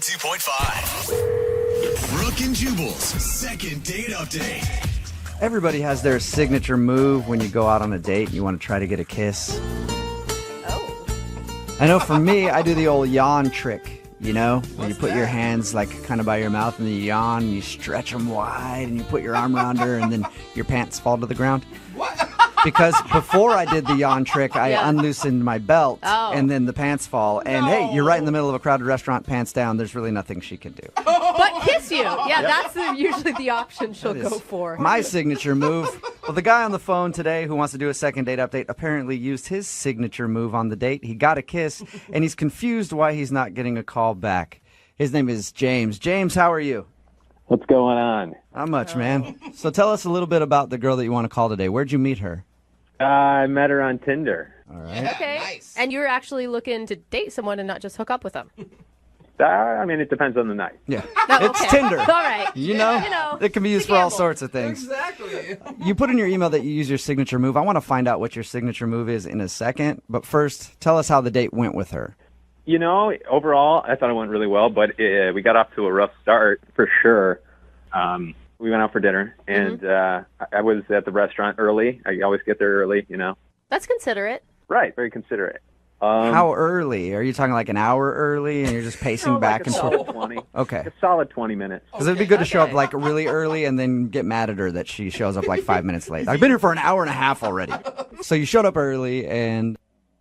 92.5. Brooke and Jubal's second date update. Everybody has their signature move when you go out on a date and you want to try to get a kiss. Oh. I know for me, I do the old yawn trick, you know? Where you put your hands like kind of by your mouth and you yawn and you stretch them wide and you put your arm around her and then your pants fall to the ground. What? Because before I did the yawn trick, I unloosened my belt and then the pants fall. And hey, you're right in the middle of a crowded restaurant, pants down. There's really nothing she can do. But kiss you. Yeah, that's usually the option she'll go for. My signature move. Well, the guy on the phone today who wants to do a second date update apparently used his signature move on the date. He got a kiss, and he's confused why he's not getting a call back. His name is James. James, how are you? What's going on? Not much, man. So tell us a little bit about the girl that you want to call today. Where'd you meet her? I met her on Tinder. All right. Okay. Nice. And you're actually looking to date someone and not just hook up with them. I mean, it depends on the night. Yeah. No, It's okay. Tinder. All right. You know, it can be used it's a for all gamble. sorts of things. Exactly. You put in your email that you use your signature move. I want to find out what your signature move is in a second. But first, tell us how the date went with her. You know, overall, I thought it went really well, but we got off to a rough start for sure. We went out for dinner, and I was at the restaurant early. I always get there early, you know. That's considerate. Right, very considerate. How early? Are you talking like an hour early and you're just pacing back and solid forth? 20. Okay. A solid 20 minutes. Because it'd be good to show up Okay. like really early and then get mad at her that she shows up like 5 minutes late. I've been here for an hour and a half already. So you showed up early and...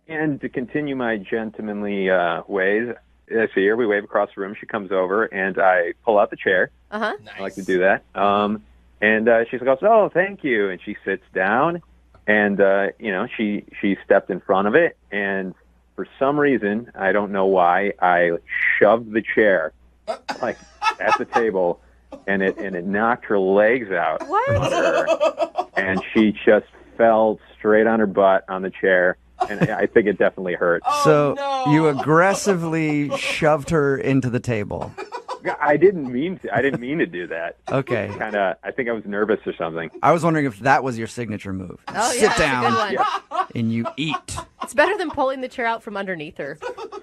And to continue my gentlemanly ways, I see her. We wave across the room. She comes over, and I pull out the chair. Uh-huh. Nice. I like to do that. And she goes, "Oh, thank you." And she sits down, and you know, she stepped in front of it, and for some reason, I don't know why, I shoved the chair like at the table, and it knocked her legs out from under her, and she just fell straight on her butt on the chair, and I think it definitely hurt. So no. you aggressively shoved her into the table. I didn't mean to. I didn't mean to do that. Okay. I think I was nervous or something. I was wondering if that was your signature move. Oh, Sit yeah, that's a down good one. and you eat. It's better than pulling the chair out from underneath her.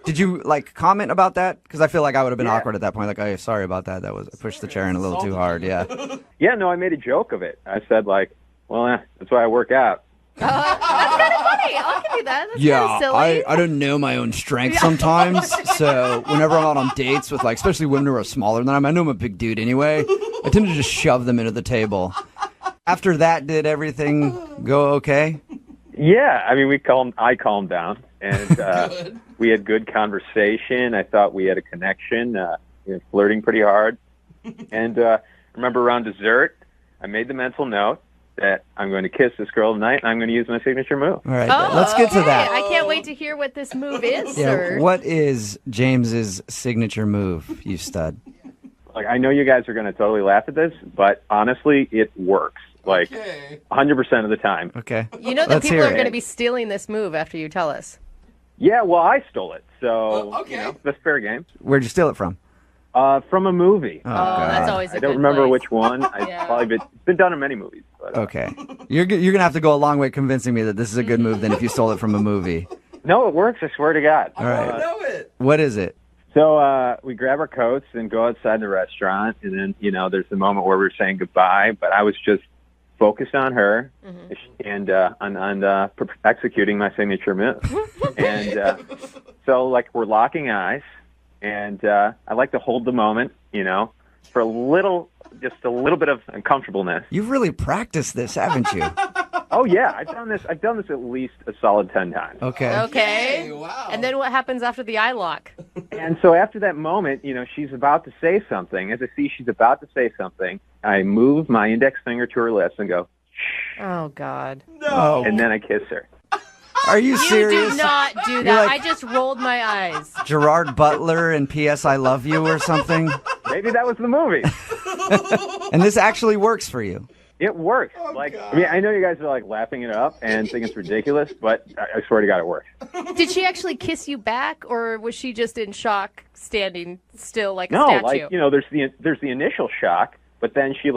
Did you like comment about that? Because I feel like I would have been Yeah. awkward at that point. Like, oh, sorry about that. That was I pushed the chair in a little too hard. Yeah. Yeah, no, I made a joke of it. I said like, "Well, that's why I work out." That's kind of funny. I'll give you that. That's Yeah, kind of silly. I don't know my own strength sometimes. So whenever I'm out on dates with like, especially women who are smaller than I know I'm a big dude anyway. I tend to just shove them into the table. After that, did everything go okay? Yeah, I mean, I calmed down, and we had good conversation. I thought we had a connection. We were flirting pretty hard. And remember around dessert, I made the mental note that I'm going to kiss this girl tonight, and I'm going to use my signature move. All right, Oh, let's get to okay. that. I can't wait to hear what this move is, Yeah, sir. what is James's signature move, you stud? Like, I know you guys are going to totally laugh at this, but honestly, it works. Like, Okay. 100% of the time. Okay. You know that Let's people hear are it. going to be stealing this move after you tell us. Yeah, well, I stole it, so Oh, okay. you know, that's fair game. Where'd you steal it from? From a movie. Oh, That's God. always a I don't good remember place. which one. Yeah. It's been done in many movies. But, Okay. You're gonna have to go a long way convincing me that this is a good move than if you stole it from a movie. No, it works. I swear to God. All right. I know it. What is it? So we grab our coats and go outside the restaurant, and then there's the moment where we're saying goodbye. But I was just focused on her and on executing my signature move. And so like we're locking eyes, and I like to hold the moment, for just a little bit of uncomfortableness. You've really practiced this, haven't you? Oh yeah, I've done this at least a solid 10 times. Okay. Okay. Hey, wow. And then what happens after the eye lock? And so after that moment, she's about to say something. As I see she's about to say something, I move my index finger to her lips and go, Oh, God. Oh, and then I kiss her. are you You serious? do not do that. like- I just rolled my eyes. Gerard Butler and P.S. I Love You or something? Maybe that was the movie. And this actually works for you. It works. God. I mean, I know you guys are like laughing it up and think it's ridiculous, but I swear to God, it works. Did she actually kiss you back, or was she just in shock, standing still like a No, statue? like there's the initial shock, but then she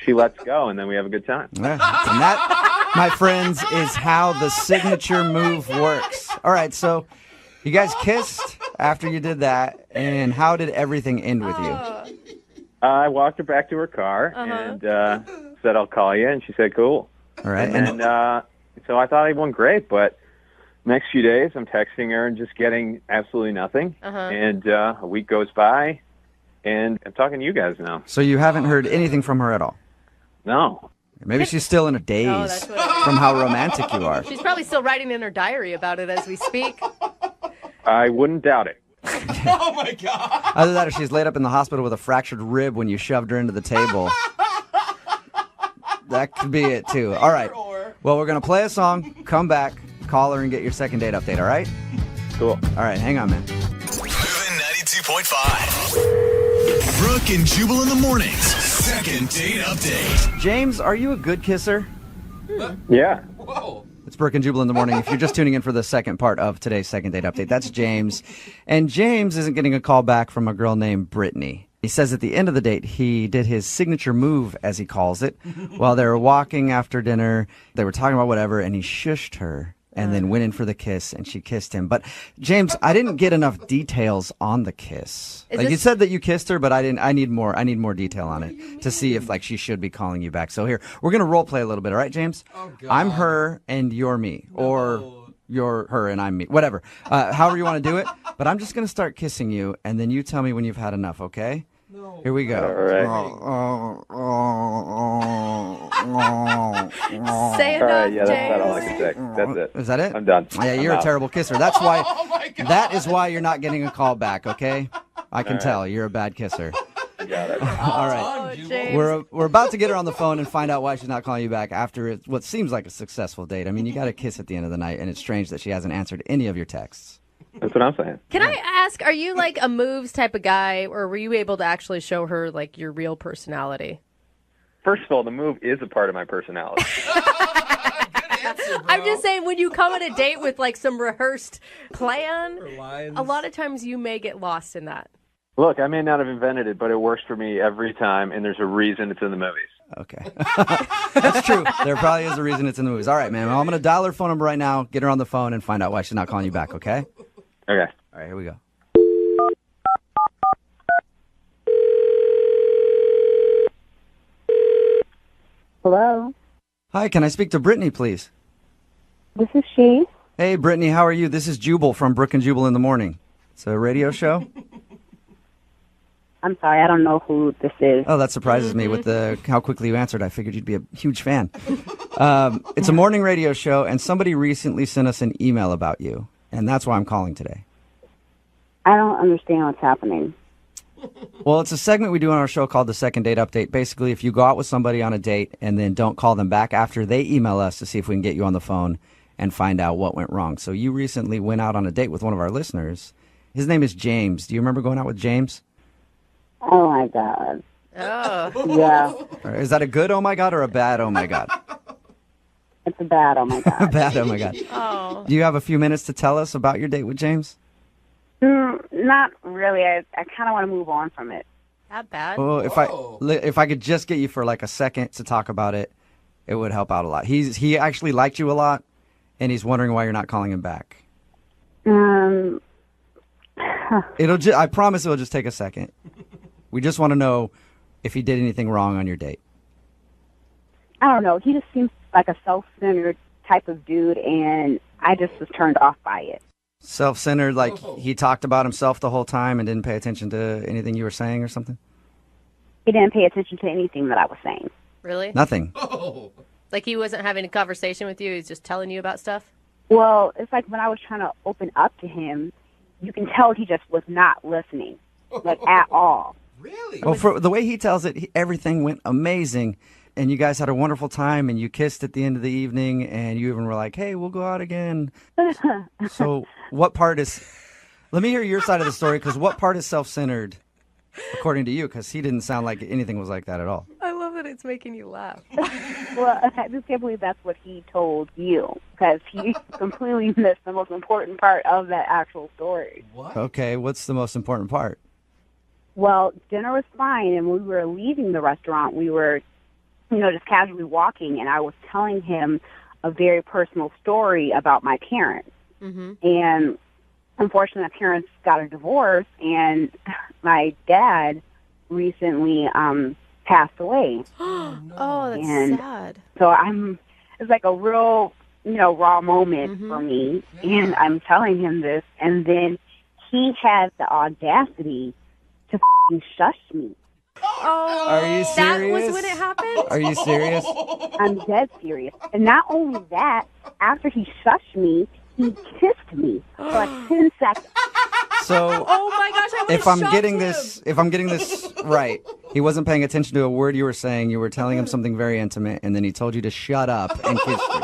she lets go, and then we have a good time. Yeah. And that, my friends, is how the signature move works. All right, so you guys kissed. after you did that, and how did everything end with you? I walked her back to her car and said, I'll call you. And she said, cool. All right. And so I thought it went great, but next few days I'm texting her and just getting absolutely nothing. And a week goes by, and I'm talking to you guys now. So you haven't heard anything from her at all? No. Maybe she's still in a daze that's what it is. from how romantic you are. She's probably still writing in her diary about it as we speak. I wouldn't doubt it. Oh, my God. Either that or she's laid up in the hospital with a fractured rib when you shoved her into the table. That could be it, too. All right. Well, we're going to play a song, come back, call her, and get your second date update, all right? Cool. All right, hang on, man. Moving 92.5. Brooke and Jubal in the mornings. Second date update. James, are you a good kisser? Yeah. Whoa. It's Brooke and Jubal in the morning. If you're just tuning in for the second part of today's second date update, that's James. And James isn't getting a call back from a girl named Brittany. He says at the end of the date, he did his signature move, as he calls it. While they were walking after dinner, they were talking about whatever, and he shushed her and then went in for the kiss, and she kissed him. But, James, I didn't get enough details on the kiss. You said that you kissed her, but I need more detail on it to see if, she should be calling you back. So here, we're going to role play a little bit, all right, James? Oh, God. I'm her and you're me. Or you're her and I'm me. Whatever. However you want to do it. But I'm just going to start kissing you, and then you tell me when you've had enough, okay? No. Here we go. All right. Say it All right, up, yeah, that's about all I James. can say. That's it. Is that it? I'm done. Yeah, you're I'm a out. terrible kisser. That's why. Oh, my God. That is why you're not getting a call back. Okay, I can tell you're a bad kisser. Got it. All right, Oh, James. we're about to get her on the phone and find out why she's not calling you back after what seems like a successful date. I mean, you got a kiss at the end of the night, and it's strange that she hasn't answered any of your texts. That's what I'm saying. Can I ask, are you like a moves type of guy, or were you able to actually show her like your real personality? First of all, the move is a part of my personality. Good answer, bro. I'm just saying, when you come on a date with like some rehearsed plan, Lines. a lot of times you may get lost in that. Look, I may not have invented it, but it works for me every time, and there's a reason it's in the movies. Okay, that's true. There probably is a reason it's in the movies. All right, man. Well, I'm going to dial her phone number right now, get her on the phone, and find out why she's not calling you back. Okay. Okay. All right, here we go. Hello, Hi, can I speak to Brittany, please? this is she. Hey, Brittany, how are you? This is Jubal from Brooke and Jubal in the morning. It's a radio show. I'm sorry, I don't know who this is. Oh, that surprises me with how quickly you answered. I figured you'd be a huge fan. It's a morning radio show, and somebody recently sent us an email about you, and that's why I'm calling today. I don't understand what's happening. Well, it's a segment we do on our show called the Second Date Update. Basically, if you go out with somebody on a date and then don't call them back after they email us to see if we can get you on the phone and find out what went wrong. So you recently went out on a date with one of our listeners. His name is James. Do you remember going out with James? Oh my God. Oh, Yeah, Or is that a good oh my God or a bad oh my God? it's a bad. Oh my God. Bad oh my God. oh. Do you have a few minutes to tell us about your date with James? Not really. I kind of want to move on from it. That bad? Well, if I could just get you for like a second to talk about it, it would help out a lot. He actually liked you a lot, and he's wondering why you're not calling him back. I promise it'll just take a second. We just want to know if he did anything wrong on your date. I don't know. He just seems like a self-centered type of dude, and I just was turned off by it. Self-centered, like he talked about himself the whole time and didn't pay attention to anything you were saying or something? He didn't pay attention to anything that I was saying. Really? Nothing. Oh. Like he wasn't having a conversation with you, he's just telling you about stuff? Well, it's like when I was trying to open up to him, you can tell he just was not listening, like at all. Really? Well, for the way he tells it, everything went amazing, and you guys had a wonderful time, and you kissed at the end of the evening, and you even were like, hey, we'll go out again. So what part is... Let me hear your side of the story, because what part is self-centered, according to you? Because he didn't sound like anything was like that at all. I love that it's making you laugh. Well, I just can't believe that's what he told you, because he completely missed the most important part of that actual story. What? Okay, what's the most important part? Well, dinner was fine, and when we were leaving the restaurant, we were, just casually walking, and I was telling him a very personal story about my parents. Mm-hmm. And unfortunately, my parents got a divorce, and my dad recently passed away. Oh, that's And sad. So it's like a real, raw moment for me. And I'm telling him this, and then he has the audacity to shush me. Oh, Are you that serious? was when it happened? Are you serious? I'm dead serious. And not only that, after he shushed me, he kissed me for like 10 seconds. So Oh my gosh, I would've if I'm shoved getting him. this right, he wasn't paying attention to a word you were saying. You were telling him something very intimate, and then he told you to shut up and kissed you.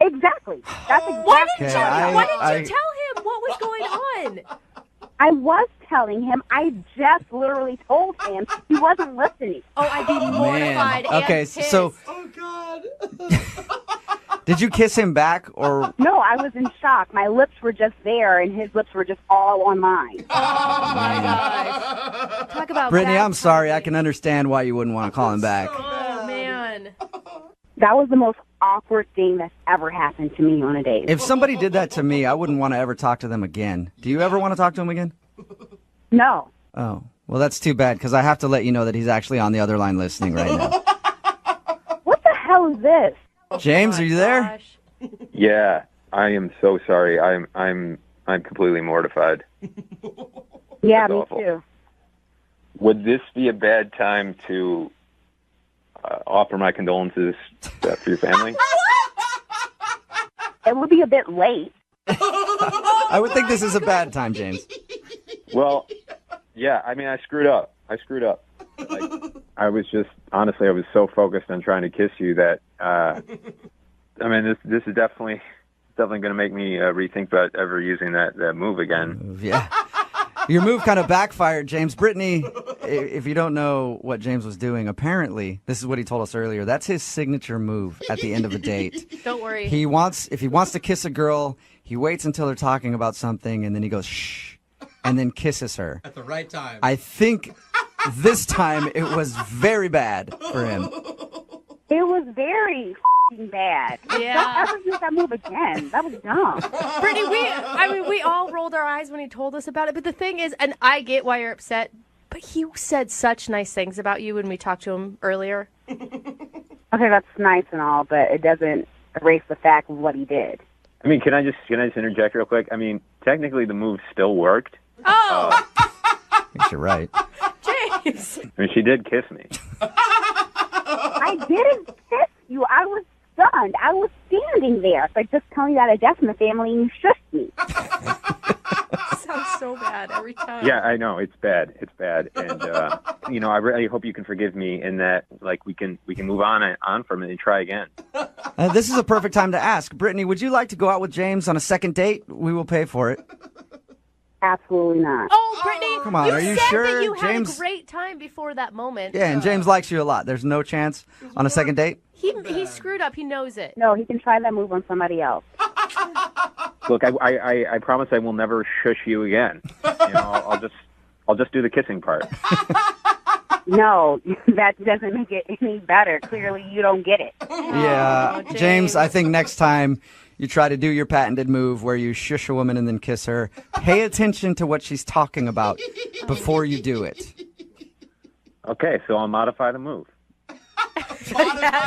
Exactly. That's exactly. Why didn't Okay, you tell him what was going on? I was telling him. I just literally told him. He wasn't listening. Oh, I'd be mortified and Okay, pissed. so Oh, God. did you kiss him back or? No, I was in shock. My lips were just there, and his lips were just all on mine. Oh my gosh. Talk about Brittany, bad I'm sorry. I timing. can understand why you wouldn't want to call him back. Oh man. That was the most awkward thing that's ever happened to me on a date. If somebody did that to me, I wouldn't want to ever talk to them again. Do you ever want to talk to him again? No. Oh, well, that's too bad because I have to let you know that he's actually on the other line listening right now. What the hell is this? James, are you there? Gosh. Yeah, I am so sorry. I'm completely mortified. Yeah, That's me awful. too. Would this be a bad time to offer my condolences for your family? It would be a bit late. I would think this is a bad time, James. Well, yeah. I mean, I screwed up. Like, I was so focused on trying to kiss you that I mean, this is definitely going to make me rethink about ever using that move again. Yeah. Your move kind of backfired, James. Brittany, if you don't know what James was doing, apparently, this is what he told us earlier. That's his signature move at the end of a date. Don't worry. If he wants to kiss a girl, he waits until they're talking about something, and then he goes, shh, and then kisses her. At the right time. I think this time it was very bad for him. It was very f***ing bad. Yeah. Don't ever use that move again. That was dumb. Brittany, we all rolled our eyes when he told us about it. But the thing is, and I get why you're upset, but he said such nice things about you when we talked to him earlier. Okay, that's nice and all, but it doesn't erase the fact of what he did. I mean, can I just interject real quick? I mean, technically the move still worked. Oh, I think you're right. James. I mean, she did kiss me. I didn't kiss you. I was stunned. I was standing there. Like, just telling you that I death in the family, and you shushed me. Sounds so bad every time. Yeah, I know it's bad. And I really hope you can forgive me in that, like, we can move on from it and try again. This is a perfect time to ask. Brittany, would you like to go out with James on a second date? We will pay for it. Absolutely not. Oh, Brittany, Come on, you are you said sure, that you had James? a great time before that moment. Yeah, and James likes you a lot. There's no chance on a second date? He screwed up. He knows it. No, he can try that move on somebody else. Look, I promise I will never shush you again. I'll just do the kissing part. No, that doesn't make it any better. Clearly, you don't get it. Yeah, James. James, I think next time you try to do your patented move where you shush a woman and then kiss her, pay attention to what she's talking about before you do it. Okay, so I'll modify the move.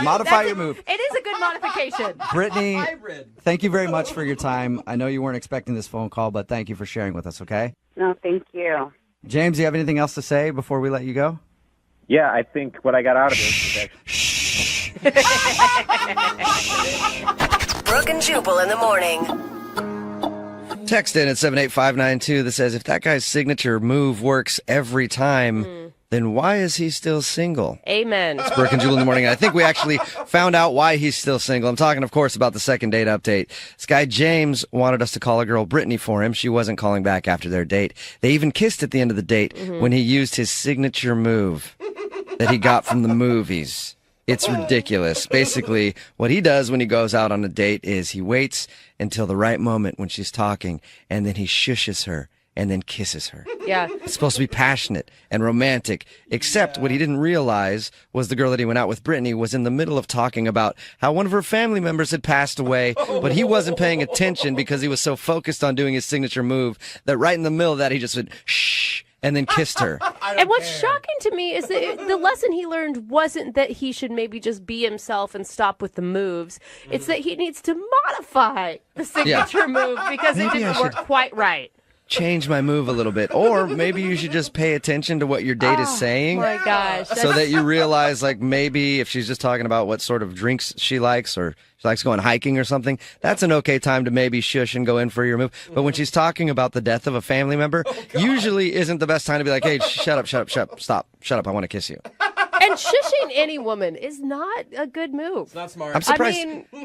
Modify your move. It is a good modification. Brittany, Hybrid. thank you very much for your time. I know you weren't expecting this phone call, but thank you for sharing with us, okay? No, thank you. James, do you have anything else to say before we let you go? Yeah, I think what I got out of it was actually... Brooke and Jubal in the morning. Text in at 78592 that says, if that guy's signature move works every time, then why is he still single? Amen. Brooke and Jubal in the morning. And I think we actually found out why he's still single. I'm talking, of course, about the second date update. This guy, James, wanted us to call a girl, Brittany, for him. She wasn't calling back after their date. They even kissed at the end of the date when he used his signature move that he got from the movies. It's ridiculous. Basically, what he does when he goes out on a date is he waits until the right moment when she's talking, and then he shushes her and then kisses her. Yeah. It's supposed to be passionate and romantic, except what he didn't realize was the girl that he went out with, Brittany, was in the middle of talking about how one of her family members had passed away, but he wasn't paying attention because he was so focused on doing his signature move that right in the middle of that, he just went, shh, and then kissed her. And what's shocking to me is that the lesson he learned wasn't that he should maybe just be himself and stop with the moves. It's that he needs to modify the signature move because it Maybe I didn't work quite right. Change my move a little bit. Or maybe you should just pay attention to what your date is saying. Oh my gosh. So that you realize, like, maybe if she's just talking about what sort of drinks she likes or she likes going hiking or something, that's an okay time to maybe shush and go in for your move. But when she's talking about the death of a family member, usually isn't the best time to be like, hey, shut up, stop, shut up, I want to kiss you. And shushing any woman is not a good move. Not smart. I'm surprised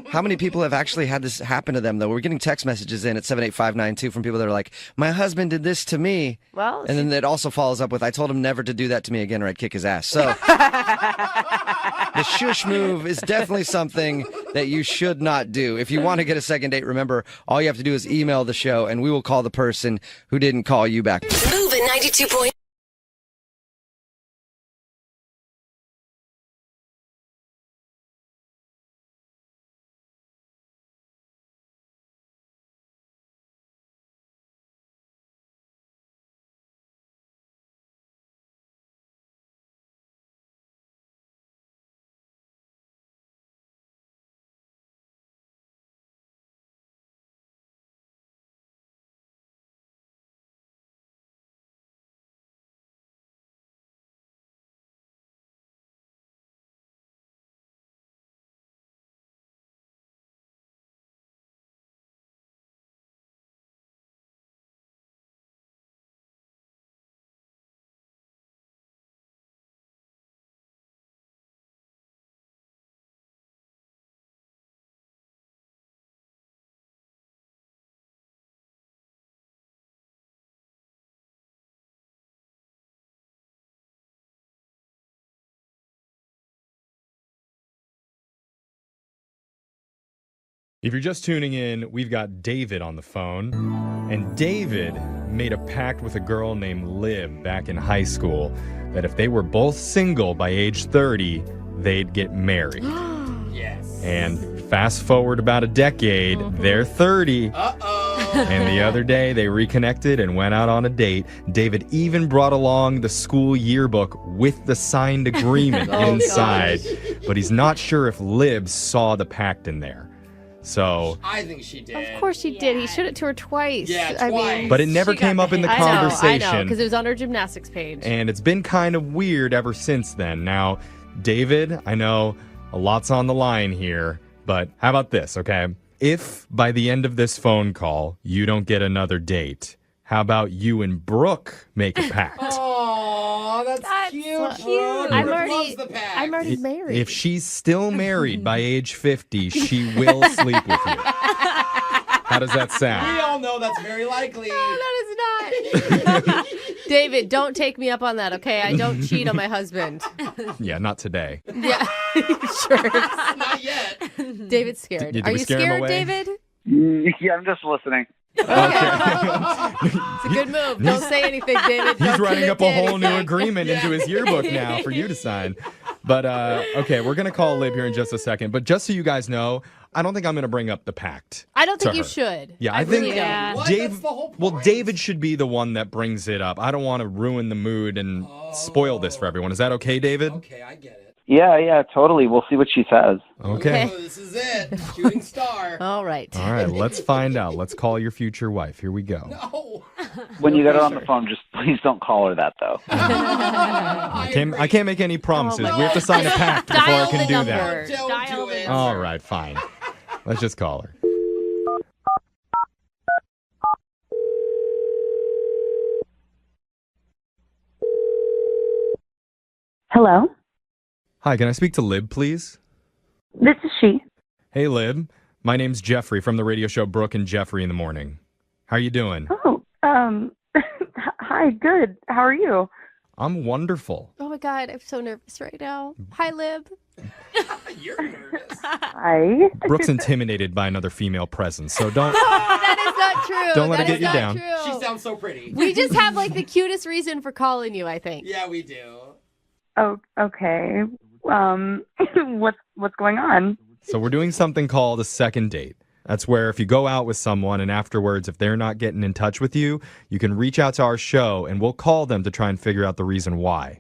how many people have actually had this happen to them, though. We're getting text messages in at 78592 from people that are like, my husband did this to me. Well, and then it also follows up with, I told him never to do that to me again or I'd kick his ass. So the shush move is definitely something that you should not do. If you want to get a second date, remember, all you have to do is email the show and we will call the person who didn't call you back. Move at 92. If you're just tuning in, we've got David on the phone. And David made a pact with a girl named Liv back in high school that if they were both single by age 30, they'd get married. Yes. And fast forward about a decade, they're 30. Uh-oh. And the other day, they reconnected and went out on a date. David even brought along the school yearbook with the signed agreement inside. But he's not sure if Liv saw the pact in there. So, I think she did. of course she did. He showed it to her twice. Yeah, I twice. mean, but it never she came got up in the I conversation. know, because it was on her gymnastics page. And it's been kind of weird ever since then. Now, David, I know a lot's on the line here, but how about this, okay? If by the end of this phone call you don't get another date, how about you and Brooke make a pact? Aw, that's cute. cute. I'm already married. If she's still married by age 50, she will sleep with you. How does that We sound? all know that's very likely. That is not. David, don't take me up on that, okay? I don't cheat on my husband. Yeah, not today. Yeah, sure. Not yet. David's scared. Did Are we you scare him scared, away? David? Yeah, I'm just listening. It's a good move. Don't say anything, David. He's Don't writing commit up to a whole new anything. agreement into his yearbook now for you to sign. But, okay, we're going to call Liv here in just a second. But just so you guys know, I don't think I'm going to bring up the pact. I don't think to you her. should. Yeah, I really think don't. What? Dave. That's the whole Well, point. David should be the one that brings it up. I don't want to ruin the mood and spoil this for everyone. Is that okay, David? Okay, I get it. Yeah, totally. We'll see what she says. Okay. Oh, this is it. Shooting star. All right. All right, let's find out. Let's call your future wife. Here we go. Oh. When you get her on the phone, just please don't call her that, though. I can't make any promises. my We have to sign a pact before I Dial can the do number. that. Don't Dial do the it. number. All right, fine. Let's just call her. Hello, Hi, can I speak to Lib, please? this is she. Hey, Lib. My name's Jeffrey from the radio show Brooke and Jeffrey in the Morning. How are you doing? Oh, hi, good. How are you? I'm wonderful. Oh my God, I'm so nervous right now. Hi, Lib. You're nervous. Hi. Brooke's intimidated by another female presence, so don't That is not true. Don't let That it is get you not down. true. She sounds so pretty. We just have like the cutest reason for calling you, I think. Yeah, we do. Oh, okay. What's going on? So we're doing something called a second date. That's where if you go out with someone and afterwards, if they're not getting in touch with you, you can reach out to our show and we'll call them to try and figure out the reason why.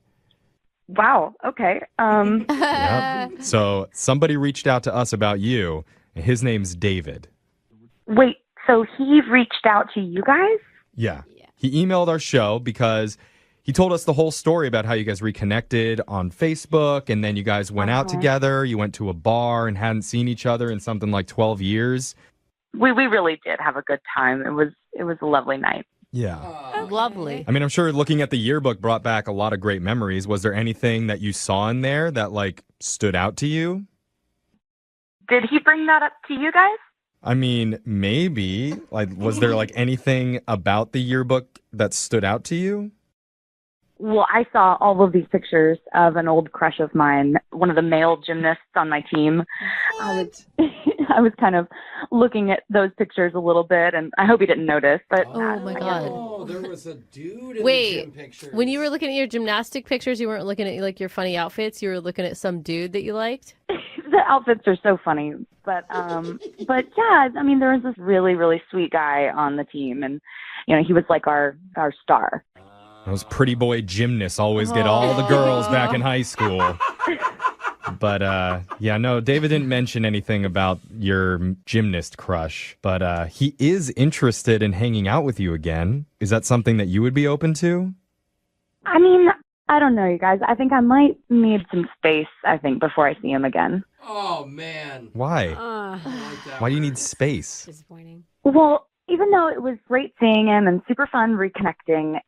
Wow. Okay. Yep. So somebody reached out to us about you, and his name's David. Wait. So he reached out to you guys? Yeah. He emailed our show because he told us the whole story about how you guys reconnected on Facebook, and then you guys went out together. You went to a bar and hadn't seen each other in something like 12 years. We really did have a good time. It was a lovely night. Yeah. Lovely. I mean, I'm sure looking at the yearbook brought back a lot of great memories. Was there anything that you saw in there that, like, stood out to you? Did he bring that up to you guys? I mean, maybe. Like, was there, like, anything about the yearbook that stood out to you? Well, I saw all of these pictures of an old crush of mine, one of the male gymnasts on my team. I was kind of looking at those pictures a little bit, and I hope he didn't notice. But Oh my God. Oh, there was a dude in the Wait, gym pictures. when you were looking at your gymnastic pictures, you weren't looking at like your funny outfits. You were looking at some dude that you liked. the outfits are so funny. But yeah, I mean, there was this really sweet guy on the team, and he was like our star. Those pretty boy gymnasts always get all the girls back in high school. But, yeah, no, David didn't mention anything about your gymnast crush, but he is interested in hanging out with you again. Is that something that you would be open to? I mean, I don't know, you guys. I think I might need some space, before I see him again. Oh, man. Why? I like that Why do you word. need space? Disappointing. Well, even though it was great seeing him and super fun reconnecting,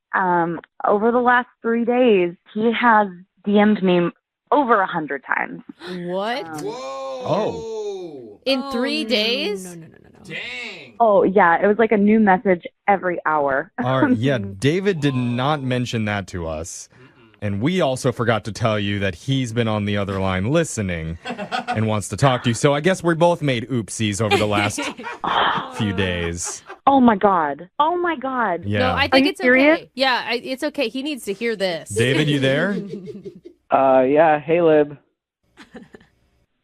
over the last 3 days, he has DM'd me over 100 times. What? Whoa. In 3 days? No. Dang. Oh, yeah. It was like a new message every hour. All right, yeah, David did not mention that to us. And we also forgot to tell you that he's been on the other line listening and wants to talk to you. So I guess we both made oopsies over the last few days. Oh, my God. Oh, my God. Yeah. No, I Are think you it's serious? okay. Yeah, it's okay. He needs to hear this. David, you there? Yeah. Hey, Lib.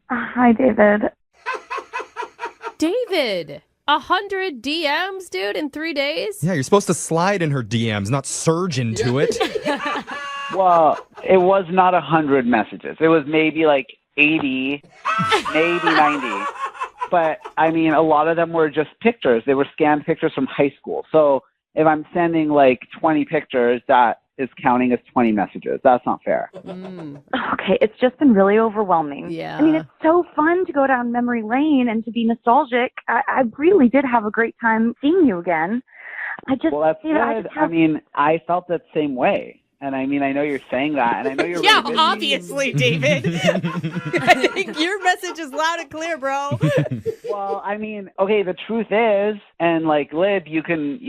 Hi, David. David, 100 DMs, dude, in 3 days? Yeah, you're supposed to slide in her DMs, not surge into it. Well, it was not 100 messages. It was maybe like 80, maybe 90. But, I mean, a lot of them were just pictures. They were scanned pictures from high school. So if I'm sending like 20 pictures, that is counting as 20 messages. That's not fair. Okay, it's just been really overwhelming. Yeah. I mean, it's so fun to go down memory lane and to be nostalgic. I really did have a great time seeing you again. Well, that's good. I just have... I mean, I felt that same way. And I mean, I know you're saying that, and I know you're Yeah, really busy. obviously, David. I think your message is loud and clear, bro. Well, I mean, okay, the truth is, and like Lib, you can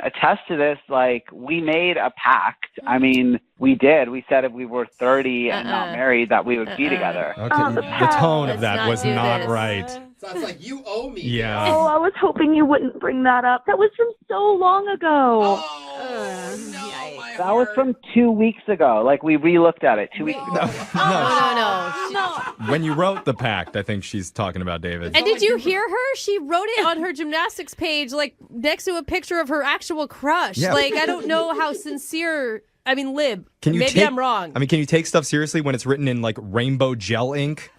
attest to this, like we made a pact. I mean, we did. We said if we were 30 and not married that we would be together. Okay, the tone of Let's that not was do not this. right. Sounds like you owe me. Yeah. Oh, I was hoping you wouldn't bring that up. That was from so long ago. Oh, no, my That was heart. from 2 weeks ago. Like we re-looked at it 2 weeks ago. No. When you wrote the pact, I think she's talking about David. And did you hear her? She wrote it on her gymnastics page, like next to a picture of her actual crush. Yeah. Like, I don't know how sincere. I mean, Lib, Can you maybe take, I'm wrong. I mean, can you take stuff seriously when it's written in like rainbow gel ink?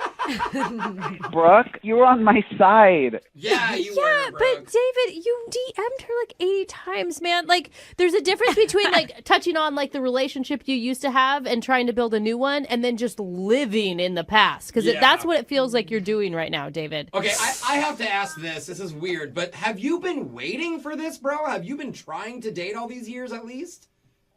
Brooke, you were on my side. Yeah, you Yeah, were, but Brooke. David, you DM'd her like 80 times, man. Like, there's a difference between like touching on like the relationship you used to have and trying to build a new one, and then just living in the past. Because Yeah. that's what it feels like you're doing right now, David. Okay, I have to ask this. This is weird, but have you been waiting for this, bro? Have you been trying to date all these years at least?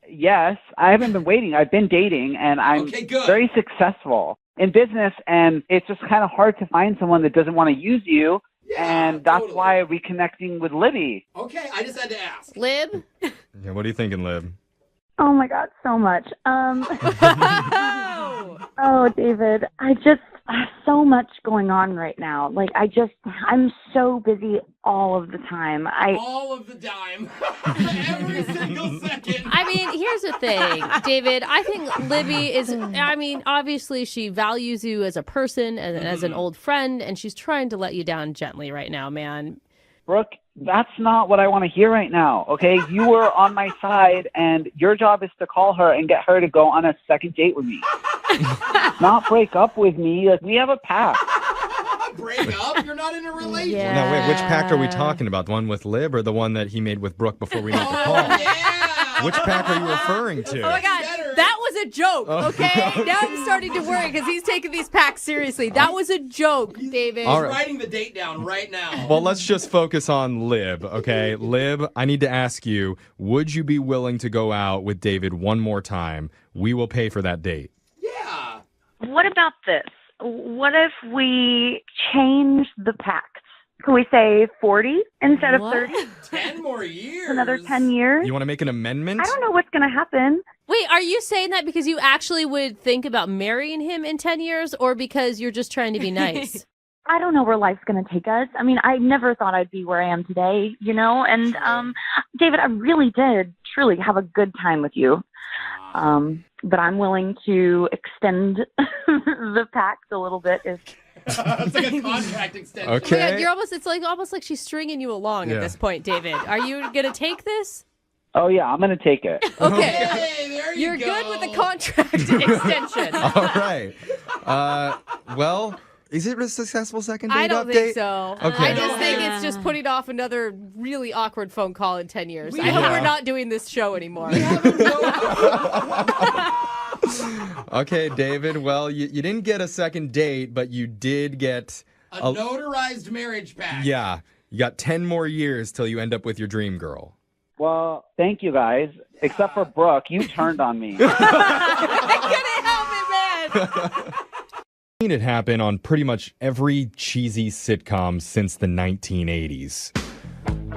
Yes, I haven't been waiting. I've been dating, and I'm Okay, good. very successful in business, and it's just kind of hard to find someone that doesn't want to use you, Yeah, and that's totally. why reconnecting with Libby. Okay, I just had to ask. Lib? Yeah, what are you thinking, Lib? Oh my God, so much. Oh, David, I So much going on right now. Like, I'm so busy all of the time. All of the time. Every single second. I mean, here's the thing, David. I think Libby is, I mean, obviously she values you as a person and as an old friend, and she's trying to let you down gently right now, man. Brooke, that's not what I want to hear right now, okay? You were on my side, and your job is to call her and get her to go on a second date with me. Not break up with me. Like, we have a pact. Break up? You're not in a relationship. Yeah. No, wait, which pact are we talking about? The one with Lib or the one that he made with Brooke before we made the call? Yeah. Which pact are you referring to? Oh my God, that was a joke, okay? Now I'm starting to worry because he's taking these packs seriously. That was a joke, David. All right. Writing the date down right now. Well, let's just focus on Lib, okay? Lib, I need to ask you, would you be willing to go out with David one more time? We will pay for that date. Yeah. What about this? What if we change the pact? Can we say 40 instead of 30? 10 more years. Another 10 years? You want to make an amendment? I don't know what's going to happen. Wait, are you saying that because you actually would think about marrying him in 10 years or because you're just trying to be nice? I don't know where life's going to take us. I mean, I never thought I'd be where I am today, you know? And, David, I really did truly have a good time with you. But I'm willing to extend the pact a little bit if... It's like a contract extension. Okay. Oh, yeah, you're almost like she's stringing you along at this point, David. Are you going to take this? Oh, yeah, I'm going to take it. Okay. Hey, there you You're go. good with the contract extension. All right. Well, is it a successful second date I don't update? think so. Okay. I just think it's just putting off another really awkward phone call in 10 years. I hope Yeah. we're not doing this show anymore. Okay, David. Well, you didn't get a second date, but you did get A notarized marriage pact. Yeah, you got 10 more years till you end up with your dream girl. Well, thank you guys. Except for Brooke, you turned on me. I couldn't help it, man. Seen it happen on pretty much every cheesy sitcom since the 1980s.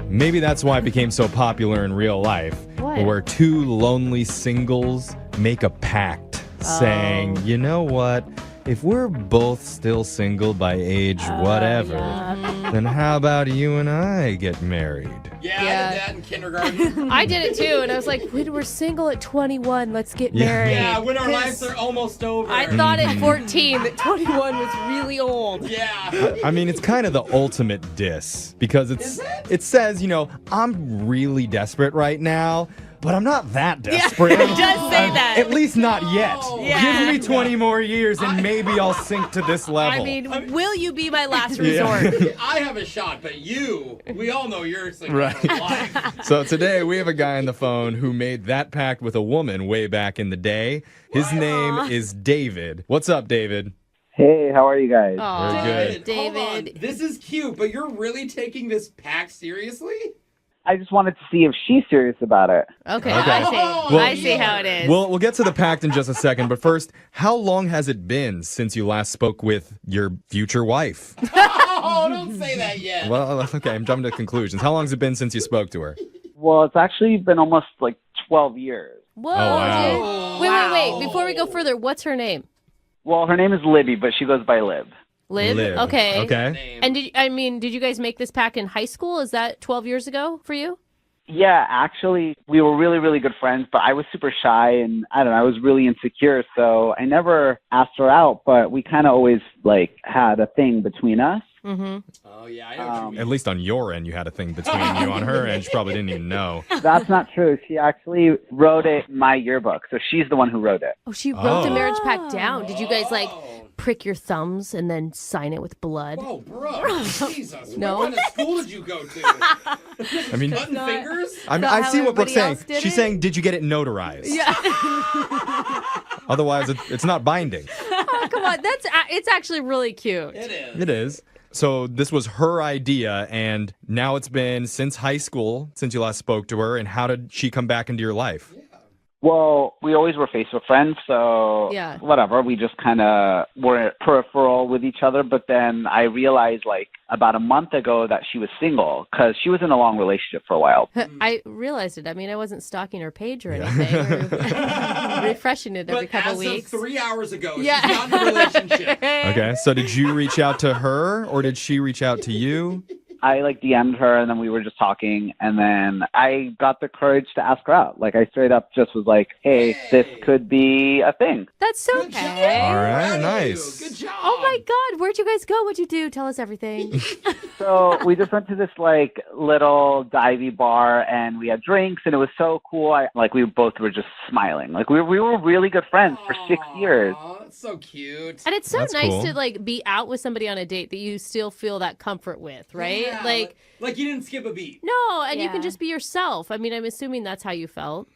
Maybe that's why it became so popular in real life. What? Where two lonely singles make a pact saying, you know what? If we're both still single by age whatever, then how about you and I get married? Yeah, I did that in kindergarten. I did it too, and I was like, we're single at 21, let's get Yeah. married. Yeah, when our lives are almost over. I thought at 14 that 21 was really old. Yeah. I mean, it's kind of the ultimate diss because it says, you know, I'm really desperate right now, but I'm not that desperate. It does say that. At least not yet. Yeah. Give me 20 more years and maybe I'll sink to this level. I mean, will you be my last Yeah. resort? I have a shot, but we all know you're single Right. for life. So today we have a guy on the phone who made that pact with a woman way back in the day. His name is David. What's up, David? Hey, how are you guys? Aw, Very good. Hold on. David. This is cute, but you're really taking this pact seriously? I just wanted to see if she's serious about it. Okay, Okay. I see. Well- I see how it is. We'll get to the pact in just a second, but first, how long has it been since you last spoke with your future wife? Oh, don't say that yet. Well, okay, I'm jumping to conclusions. How long has it been since you spoke to her? Well, it's actually been almost like 12 years. Whoa, Oh, wow. dude. Wait. Before we go further, what's her name? Well, her name is Libby, but she goes by Lib. Liv? Liv. Okay. Okay. And did you guys make this pact in high school? Is that 12 years ago for you? Yeah, actually, we were really, really good friends, but I was super shy and I don't know, I was really insecure, so I never asked her out, but we kind of always like had a thing between us. Mm-hmm. Oh, yeah, I know what you mean. At least on your end, you had a thing between you. On her end, she probably didn't even know. That's not true. She actually wrote it in my yearbook, so she's the one who wrote it. Oh, she wrote the Oh. marriage pact down. Did you guys like Oh. prick your thumbs and then sign it with blood? Whoa, bro. Jesus. No. What kind of school did you go to? I mean, Cutting fingers? I not I how see what Brooke's saying. everybody else did She's it? saying, did you get it notarized? Yeah. Otherwise, it's not binding. Oh, come on. It's actually really cute. It is. It is. So this was her idea, and now it's been since high school, since you last spoke to her, and how did she come back into your life? Well, we always were Facebook friends, so Yeah. whatever. We just kind of were peripheral with each other. But then I realized, like, about a month ago that she was single because she was in a long relationship for a while. I realized it. I mean, I wasn't stalking her page or anything. refreshing it every But couple as weeks. of 3 hours ago, Yeah. she's not in a relationship. Okay, so did you reach out to her or did she reach out to you? I like DM'd her and then we were just talking and then I got the courage to ask her out. Like I straight up just was like, hey, this could be a thing. That's so Good cute. job. All right, Proud of nice. you. Good job. Oh my God, where'd you guys go? What'd you do? Tell us everything. So we just went to this like little divey bar and we had drinks and it was so cool. We both were just smiling. Like we were really good friends for 6 years. Aw, that's so cute. And it's so That's nice cool. to like be out with somebody on a date that you still feel that comfort with, right? Yeah, like like you didn't skip a beat. no, and you Yeah. can just be yourself. I mean, I'm assuming that's how you felt.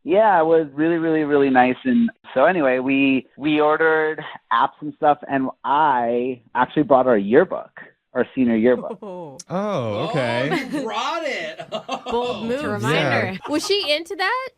Yeah, it was really, really, really nice. And so anyway, we ordered apps and stuff and I actually brought our yearbook, our senior yearbook. Oh. Oh, okay. Oh, you brought it. Bold move. Reminder. Was she into that?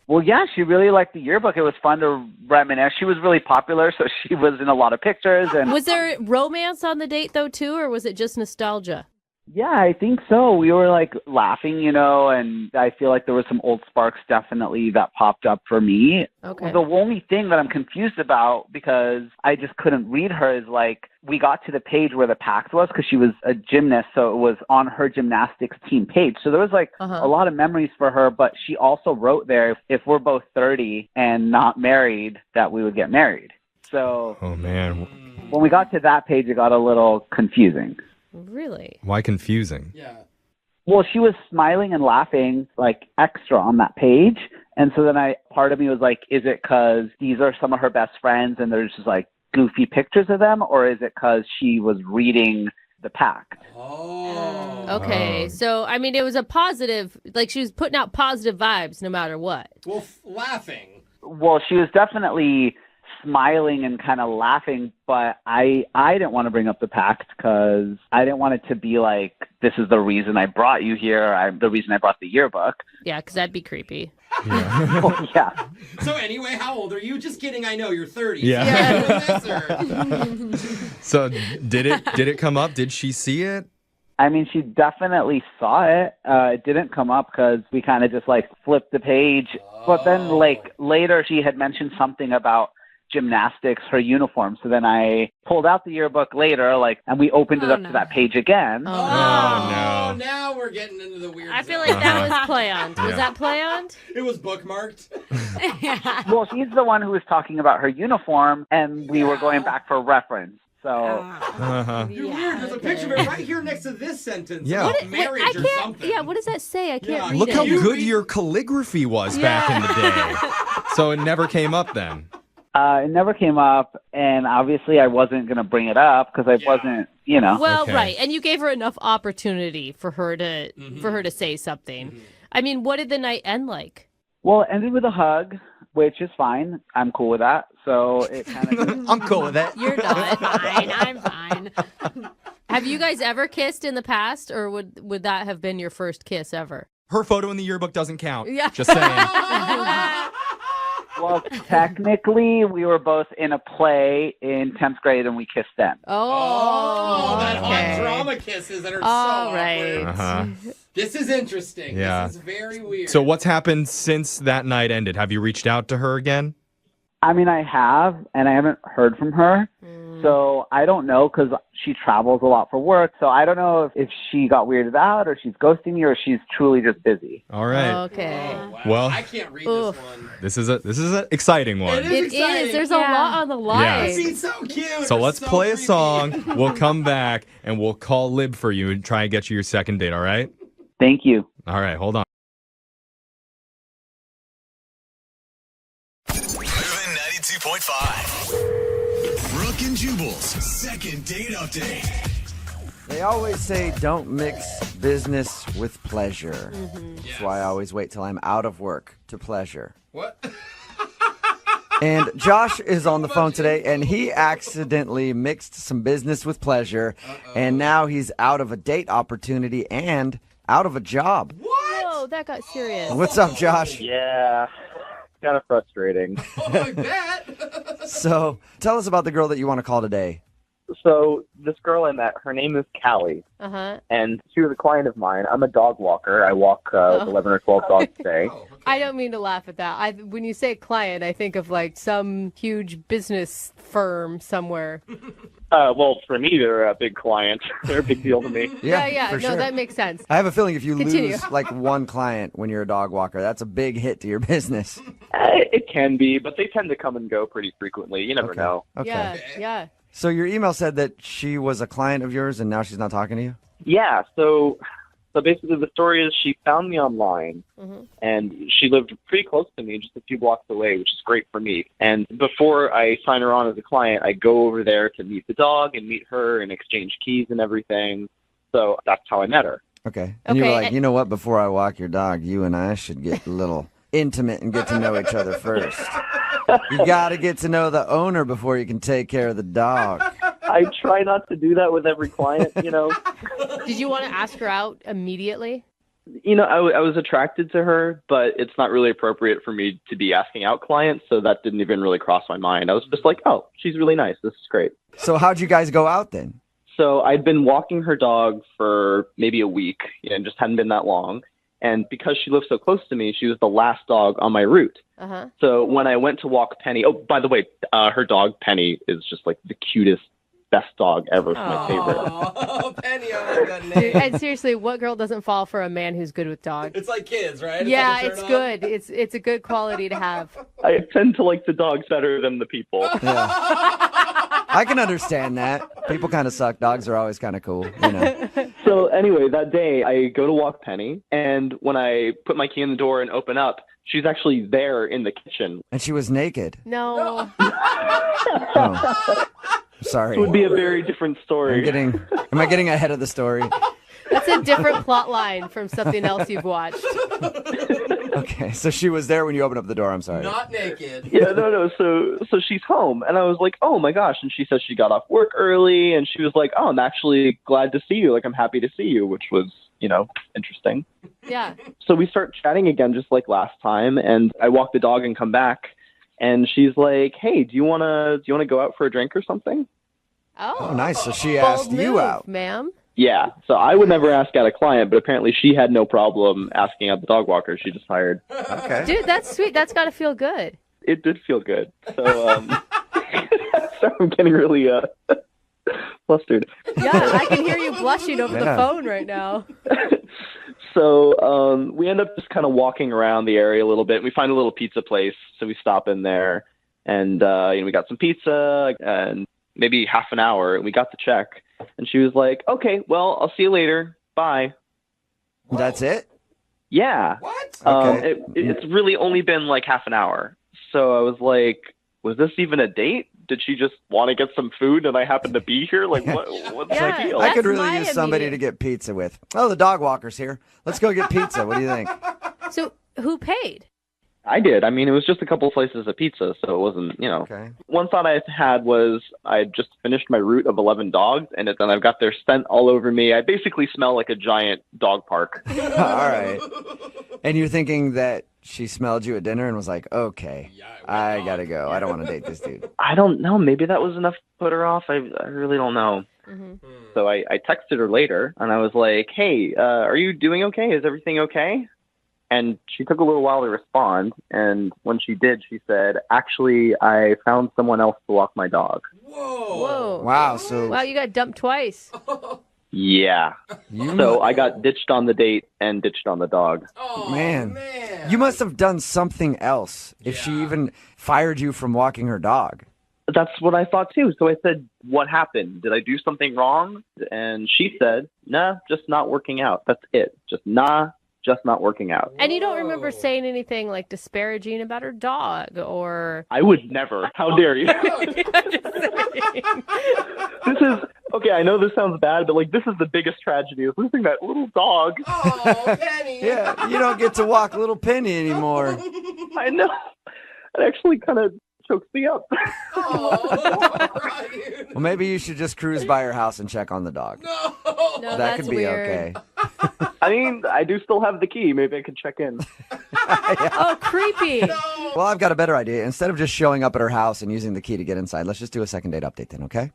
Well, yeah, she really liked the yearbook. It was fun to reminisce. She was really popular, so she was in a lot of pictures. And Was there romance on the date though too, or was it just nostalgia? yeah, I think so. We were like laughing, and I feel like there was some old sparks definitely that popped up for me. Okay. The only thing that I'm confused about because I just couldn't read her is like we got to the page where the pact was because she was a gymnast, so it was on her gymnastics team page. So there was like a lot of memories for her, but she also wrote there if we're both 30 and not married that we would get married. So Oh, man. when we got to that page, it got a little confusing. Really? Why confusing? Yeah. Well, she was smiling and laughing like extra on that page. And so then part of me was like, is it because these are some of her best friends and there's just like goofy pictures of them? Or is it because she was reading the pact? Oh. Okay. Oh. So I mean, it was a positive. Like she was putting out positive vibes no matter what. Well, laughing. Well, she was definitely smiling and kind of laughing, but I didn't want to bring up the pact because I didn't want it to be like, this is the reason I brought you here. The reason I brought the yearbook. Yeah, because that'd be creepy. Well, yeah. So anyway, how old are you? Just kidding. I know you're 30. Yeah. So So did it come up? Did she see it? I mean, she definitely saw it. It didn't come up because we kind of just like flipped the page. But then like later she had mentioned something about gymnastics, her uniform. So then I pulled out the yearbook later, and we opened it up to that page again. Oh, no. Now we're getting into the weird I feel zone. like that was planned. Was Yeah. that planned? It was bookmarked. Well, she's the one who was talking about her uniform, and we were going back for reference. So Uh-huh. You're weird. There's a picture of it right here next to this sentence. Yeah. About What marriage I or can't. something. Yeah. What does that say? I can't Yeah. read Look it. how You good read- your calligraphy was back in the day. So it never came up then. it never came up, and obviously I wasn't going to bring it up because I wasn't, Well, Okay. right, and you gave her enough opportunity for her to say something. I mean, what did the night end like? Well, it ended with a hug, which is fine. I'm cool with that. So it kind of I'm cool with that. You're not. Fine, I'm fine. Have you guys ever kissed in the past, or would that have been your first kiss ever? Her photo in the yearbook doesn't count. Yeah. Just saying. Well, technically, we were both in a play in 10th grade, and we kissed then. Oh, that okay. hot drama kisses that are All so right. awkward. Uh-huh. This is interesting. Yeah. This is very weird. So what's happened since that night ended? Have you reached out to her again? I mean, I have, and I haven't heard from her. So I don't know because she travels a lot for work. So I don't know if she got weirded out or she's ghosting me or she's truly just busy. All right. Okay. Oh, wow. Well- I can't read Oof. this one. This is an exciting one. It is It exciting. is. There's a lot on the line. Yeah. She's so cute. So It's let's so play a creepy. song. We'll come back and we'll call Lib for you and try and get you your second date, all right? Thank you. All right, hold on. Moving 92.5. Brooke and Jubal's second date update. They always say don't mix business with pleasure. That's why I always wait till I'm out of work to pleasure. What? And Josh is on the phone today, and he accidentally mixed some business with pleasure, and now he's out of a date opportunity and out of a job. Whoa, that got serious. What's up, Josh? Yeah, kind of frustrating. Oh, I bet. So tell us about the girl that you want to call today. So this girl I met, her name is Callie, and she was a client of mine. I'm a dog walker. I walk 11 or 12 dogs a day. I don't mean to laugh at that. When you say client, I think of like some huge business firm somewhere. Well, for me, they're a big client. They're a big deal to me. Yeah. for No, sure. that makes sense. I have a feeling if you Continue. lose like one client when you're a dog walker, that's a big hit to your business. It can be, but they tend to come and go pretty frequently. You never know. Okay. Yeah. So your email said that she was a client of yours and now she's not talking to you? Yeah, so basically the story is she found me online, and she lived pretty close to me, just a few blocks away, which is great for me. And before I sign her on as a client, I go over there to meet the dog and meet her and exchange keys and everything. So that's how I met her. Okay. And you were like, you know what? Before I walk your dog, you and I should get a little intimate and get to know each other first. You got to get to know the owner before you can take care of the dog. I try not to do that with every client, you know. Did you want to ask her out immediately? You know, I was attracted to her, but it's not really appropriate for me to be asking out clients, so that didn't even really cross my mind. I was just like, oh, she's really nice. This is great. So how'd you guys go out then? So I'd been walking her dog for maybe a week, and just hadn't been that long. And because she lived so close to me, she was the last dog on my route. So when I went to walk Penny, oh, by the way, her dog Penny is just like the cutest, best dog ever. It's my favorite. Oh, Penny, I like that name. Dude, and seriously, what girl doesn't fall for a man who's good with dogs? It's like kids, right? Yeah, like a it's turn-on. good. It's a good quality to have. I tend to like the dogs better than the people. I can understand that. People kind of suck. Dogs are always kind of cool, you know. So anyway, that day I go to walk Penny, and when I put my key in the door and open up, she's actually there in the kitchen. And she was naked. No. Oh. Sorry. It would be a very different story. Am I getting ahead of the story? That's a different plot line from something else you've watched. Okay, so she was there when you opened up the door. I'm sorry. Not naked. Yeah, no. So she's home, and I was like, oh my gosh. And she says she got off work early, and she was like, oh, I'm actually glad to see you. Like, I'm happy to see you, which was, you know, interesting. Yeah. So we start chatting again, just like last time, and I walk the dog and come back, and she's like, hey, do you wanna go out for a drink or something? Oh, nice. So she Bold asked you move, out. ma'am. Yeah. So I would never ask out a client, but apparently she had no problem asking out the dog walker she just hired. Okay. Dude, that's sweet. That's got to feel good. It did feel good. So, so I'm getting really flustered. Yeah, I can hear you blushing over the phone right now. So we end up just kind of walking around the area a little bit. We find a little pizza place, so we stop in there, and we got some pizza and maybe half an hour, and we got the check. And she was like, okay, well, I'll see you later. Bye. That's it? Yeah. What? Okay. It's really only been like half an hour. So I was like, was this even a date? Did she just want to get some food and I happened to be here? Like, what's Yeah, the deal? I could That's really my use somebody to immediate- get pizza with. Oh, the dog walker's here. Let's go get pizza. What do you think? So, who paid? I did. I mean, it was just a couple slices of pizza, so it wasn't, you know. Okay. One thought I had was I just finished my route of 11 dogs, and then I've got their scent all over me. I basically smell like a giant dog park. All right. And you're thinking that she smelled you at dinner and was like, okay, I got to go. I don't want to date this dude. I don't know. Maybe that was enough to put her off. I really don't know. So I texted her later, and I was like, hey, are you doing okay? Is everything okay? And she took a little while to respond, and when she did, she said, actually, I found someone else to walk my dog. Whoa. Wow. So Wow, you got dumped twice. Yeah. So I got ditched on the date and ditched on the dog. Oh, Man. man. you must have done something else if she even fired you from walking her dog. That's what I thought too. So I said, what happened? Did I do something wrong? And she said, nah, just not working out. That's it. Just not working out. And you don't remember saying anything like disparaging about her dog or... I would never. How dare you? This is, okay, I know this sounds bad, but like this is the biggest tragedy is losing that little dog. Oh, Penny. Yeah, you don't get to walk little Penny anymore. I know. It actually kind of chokes me up. Well, maybe you should just cruise by her house and check on the dog. No, That that's could be weird. okay. I mean, I do still have the key. Maybe I could check in. Oh, creepy. Well, I've got a better idea. Instead of just showing up at her house and using the key to get inside, let's just do a second date update then, okay?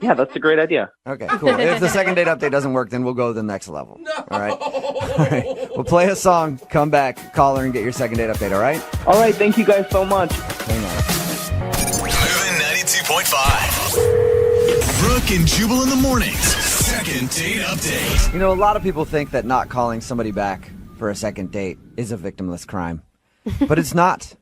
Yeah, that's a great idea. Okay, cool. If the second date update doesn't work, then we'll go to the next level. No. All right? All right. We'll play a song, come back, call her, and get your second date update, all right? All right, thank you guys so much. Hang on. Moving 92.5. Brooke and Jubal in the mornings. Second date update. You know, a lot of people think that not calling somebody back for a second date is a victimless crime. But it's not.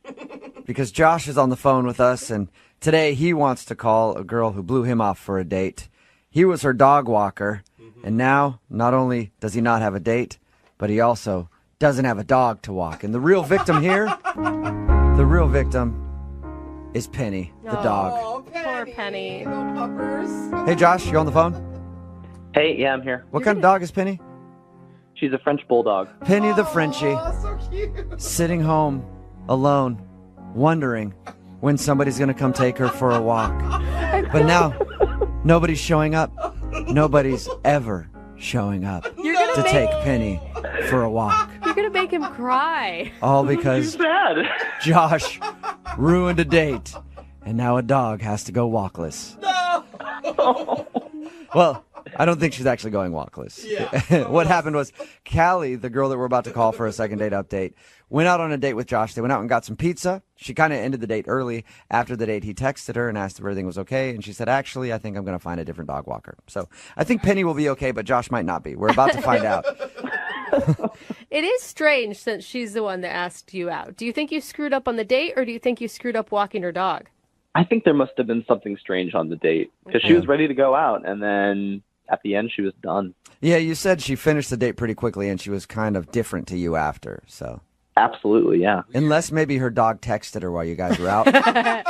Because Josh is on the phone with us, and today he wants to call a girl who blew him off for a date. He was her dog walker, and now not only does he not have a date, but he also doesn't have a dog to walk. And the real victim here, is Penny, the dog. Oh, poor Penny. Little puppers. Hey, Josh, you on the phone? Hey, yeah, I'm here. What kind of dog is Penny? She's a French bulldog. Penny the Frenchie, Oh, so cute. sitting home, alone, wondering when somebody's going to come take her for a walk. But now, nobody's showing up. Nobody's ever showing up to take Penny for a walk. You're going to make him cry. All because Sad. Josh ruined a date, and now a dog has to go walkless. Well, I don't think she's actually going walkless. Yeah. What happened was Callie, the girl that we're about to call for a second date update, went out on a date with Josh. They went out and got some pizza. She kind of ended the date early. After the date, he texted her and asked if everything was okay. And she said, actually, I think I'm going to find a different dog walker. So I think Penny will be okay, but Josh might not be. We're about to find out. It is strange since she's the one that asked you out. Do you think you screwed up on the date, or do you think you screwed up walking her dog? I think there must have been something strange on the date because she was ready to go out, and then at the end she was done. Yeah, you said she finished the date pretty quickly and she was kind of different to you after. So Absolutely, yeah. unless maybe her dog texted her while you guys were out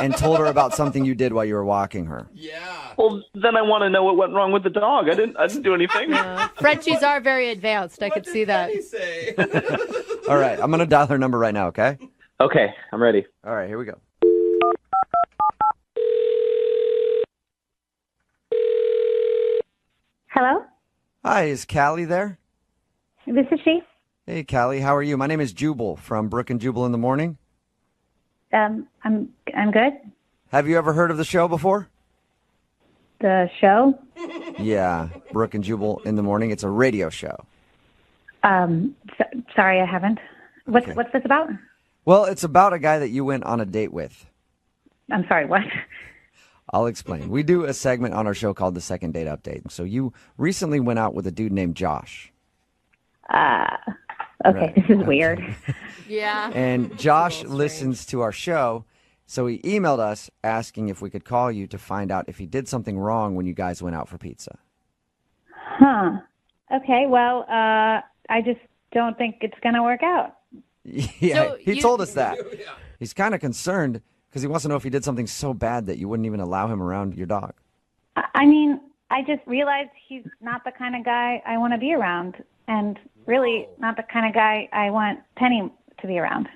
and told her about something you did while you were walking her. Yeah. Well, then I want to know what went wrong with the dog. I didn't do anything. Frenchies are very advanced. I could see that. What did Penny say? All right, I'm going to dial her number right now, okay? Okay, I'm ready. All right, here we go. Hello? Hi, is Callie there? This is she. Hey, Callie, how are you? My name is Jubal from Brooke and Jubal in the morning. I'm good. Have you ever heard of the show before? The show? Yeah, Brooke and Jubal in the morning. It's a radio show. Sorry, I haven't. What's this about? Well, it's about a guy that you went on a date with. I'm sorry, what? I'll explain. We do a segment on our show called the Second Date Update. So you recently went out with a dude named Josh. Okay, this is weird. Yeah. And Josh listens to our show, so he emailed us asking if we could call you to find out if he did something wrong when you guys went out for pizza. Huh. Okay, well, I just don't think it's going to work out. Yeah, So he you- told us that. He's kind of concerned because he wants to know if he did something so bad that you wouldn't even allow him around your dog. I mean, I just realized he's not the kind of guy I want to be around, and really not the kind of guy I want Penny to be around.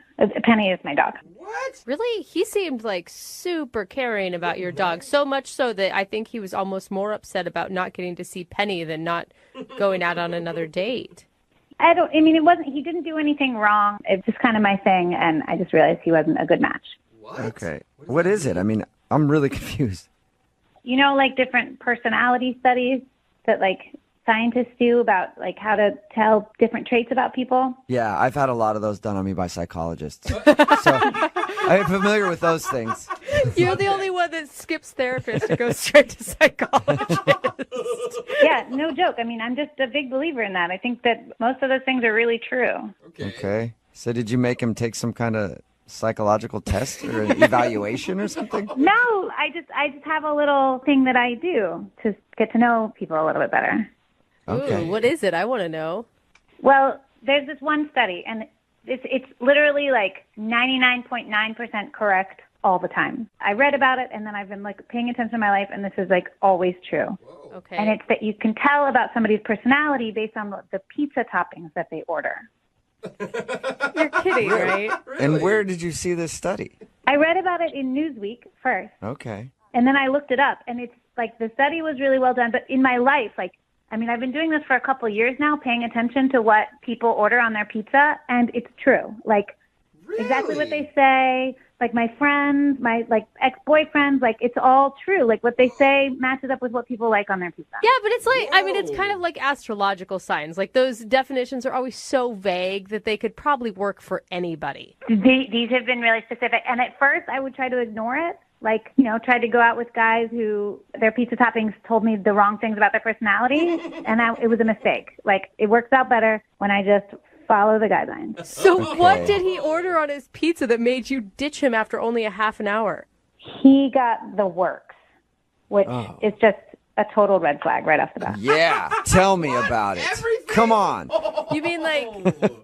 Penny is my dog. What? Really? He seemed like super caring about your dog, so much so that I think he was almost more upset about not getting to see Penny than not going out on another date. He didn't do anything wrong. It's just kind of my thing, and I just realized he wasn't a good match. What? Okay. What is it? I mean, I'm really confused. You know, like different personality studies that like scientists do about like how to tell different traits about people. Yeah, I've had a lot of those done on me by psychologists. So I'm familiar with those things. You're the only one that skips therapist and goes straight to psychologist. Yeah, no joke. I mean, I'm just a big believer in that. I think that most of those things are really true. Okay. So did you make him take some kind of psychological test or an evaluation or something? No, I just have a little thing that I do to get to know people a little bit better. Okay. Ooh, what is it? I want to know. Well, there's this one study, and it's literally like 99.9% correct all the time. I read about it, and then I've been like paying attention to my life, and this is like always true. Okay. And it's that you can tell about somebody's personality based on the pizza toppings that they order. You're kidding, right? And where did you see this study? I read about it in Newsweek first, Okay. and then I looked it up, and it's like the study was really well done. But in my life, like I mean, I've been doing this for a couple of years now, paying attention to what people order on their pizza, and it's true. Like, exactly what they say. Like, my friends, my, like, ex-boyfriends, like, it's all true. Like, what they say matches up with what people like on their pizza. Yeah, but it's like, I mean, it's kind of like astrological signs. Like, those definitions are always so vague that they could probably work for anybody. These have been really specific. And at first, I would try to ignore it. Like, you know, tried to go out with guys who their pizza toppings told me the wrong things about their personality. And it was a mistake. Like, it works out better when I just follow the guidelines. So what did he order on his pizza that made you ditch him after only a half an hour? He got the works, which is just a total red flag right off the bat. Yeah, tell me about it. Come on. You mean like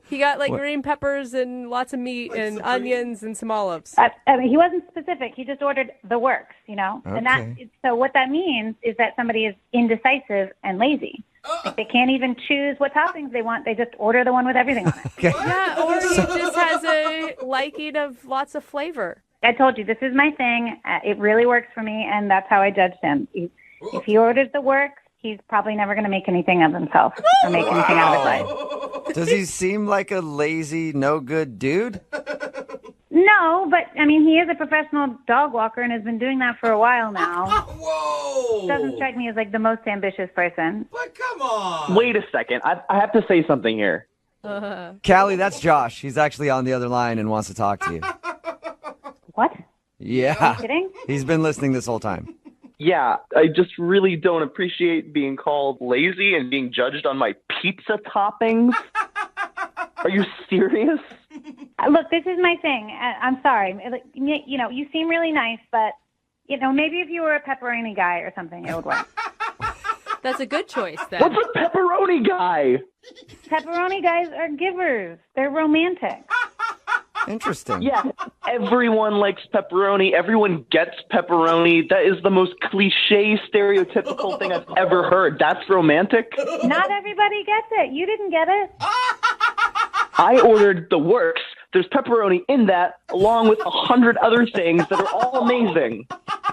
he got like green peppers and lots of meat and onions and some olives? I mean, he wasn't specific. He just ordered the works, you know? Okay. And so what that means is that somebody is indecisive and lazy. Like, they can't even choose what toppings they want. They just order the one with everything on it. Okay. Yeah, or he just has a liking of lots of flavor. I told you, this is my thing. It really works for me, and that's how I judged him. If he orders the works, he's probably never going to make anything of himself or make anything out of his life. Does he seem like a lazy, no good dude? No, but, I mean, he is a professional dog walker and has been doing that for a while now. Whoa! Doesn't strike me as, like, the most ambitious person. But come on! Wait a second. I have to say something here. Callie, that's Josh. He's actually on the other line and wants to talk to you. What? Yeah. Are you kidding? He's been listening this whole time. Yeah, I just really don't appreciate being called lazy and being judged on my pizza toppings. Are you serious? Look, this is my thing. I'm sorry. You know, you seem really nice, but, you know, maybe if you were a pepperoni guy or something, it would work. That's a good choice, then. What's a pepperoni guy? Pepperoni guys are givers. They're romantic. Interesting. Yeah, everyone likes pepperoni. Everyone gets pepperoni. That is the most cliche, stereotypical thing I've ever heard. That's romantic? Not everybody gets it. You didn't get it. I ordered the works. There's pepperoni in that, along with 100 other things that are all amazing.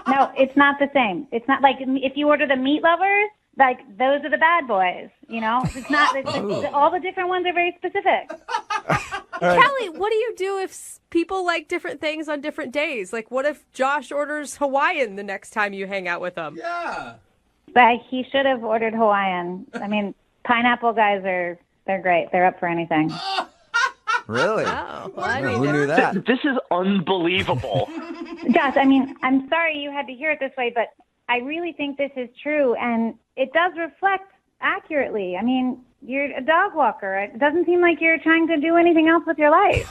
No, it's not the same. It's not like if you order the meat lovers, like those are the bad boys, you know? It's not, all the different ones are very specific. Callie, what do you do if people like different things on different days? Like, what if Josh orders Hawaiian the next time you hang out with him? Yeah. But he should have ordered Hawaiian. I mean, pineapple guys they're great. They're up for anything. Really? Oh, well, Who knew that? This is unbelievable. Josh, I mean, I'm sorry you had to hear it this way, but I really think this is true, and it does reflect accurately. I mean, you're a dog walker. It doesn't seem like you're trying to do anything else with your life.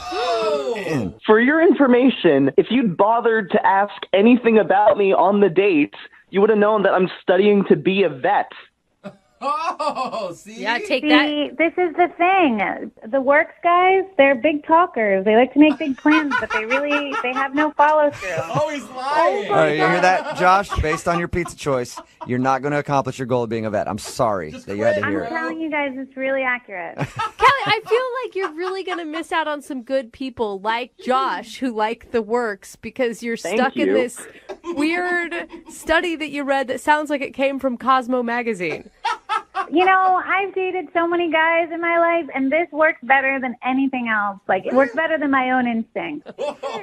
For your information, if you'd bothered to ask anything about me on the date, you would have known that I'm studying to be a vet. Oh, see? Yeah, take See, that. this is the thing. The works guys, they're big talkers. They like to make big plans, but they have no follow through. Oh, he's lying. All right, you hear that, Josh? Based on your pizza choice, you're not going to accomplish your goal of being a vet. I'm sorry that you had to hear I'm it. telling you guys, it's really accurate. Callie, I feel like you're really going to miss out on some good people like Josh who like the works because you're stuck in this weird study that you read that sounds like it came from Cosmo magazine. You know, I've dated so many guys in my life, and this works better than anything else. Like, it works better than my own instinct.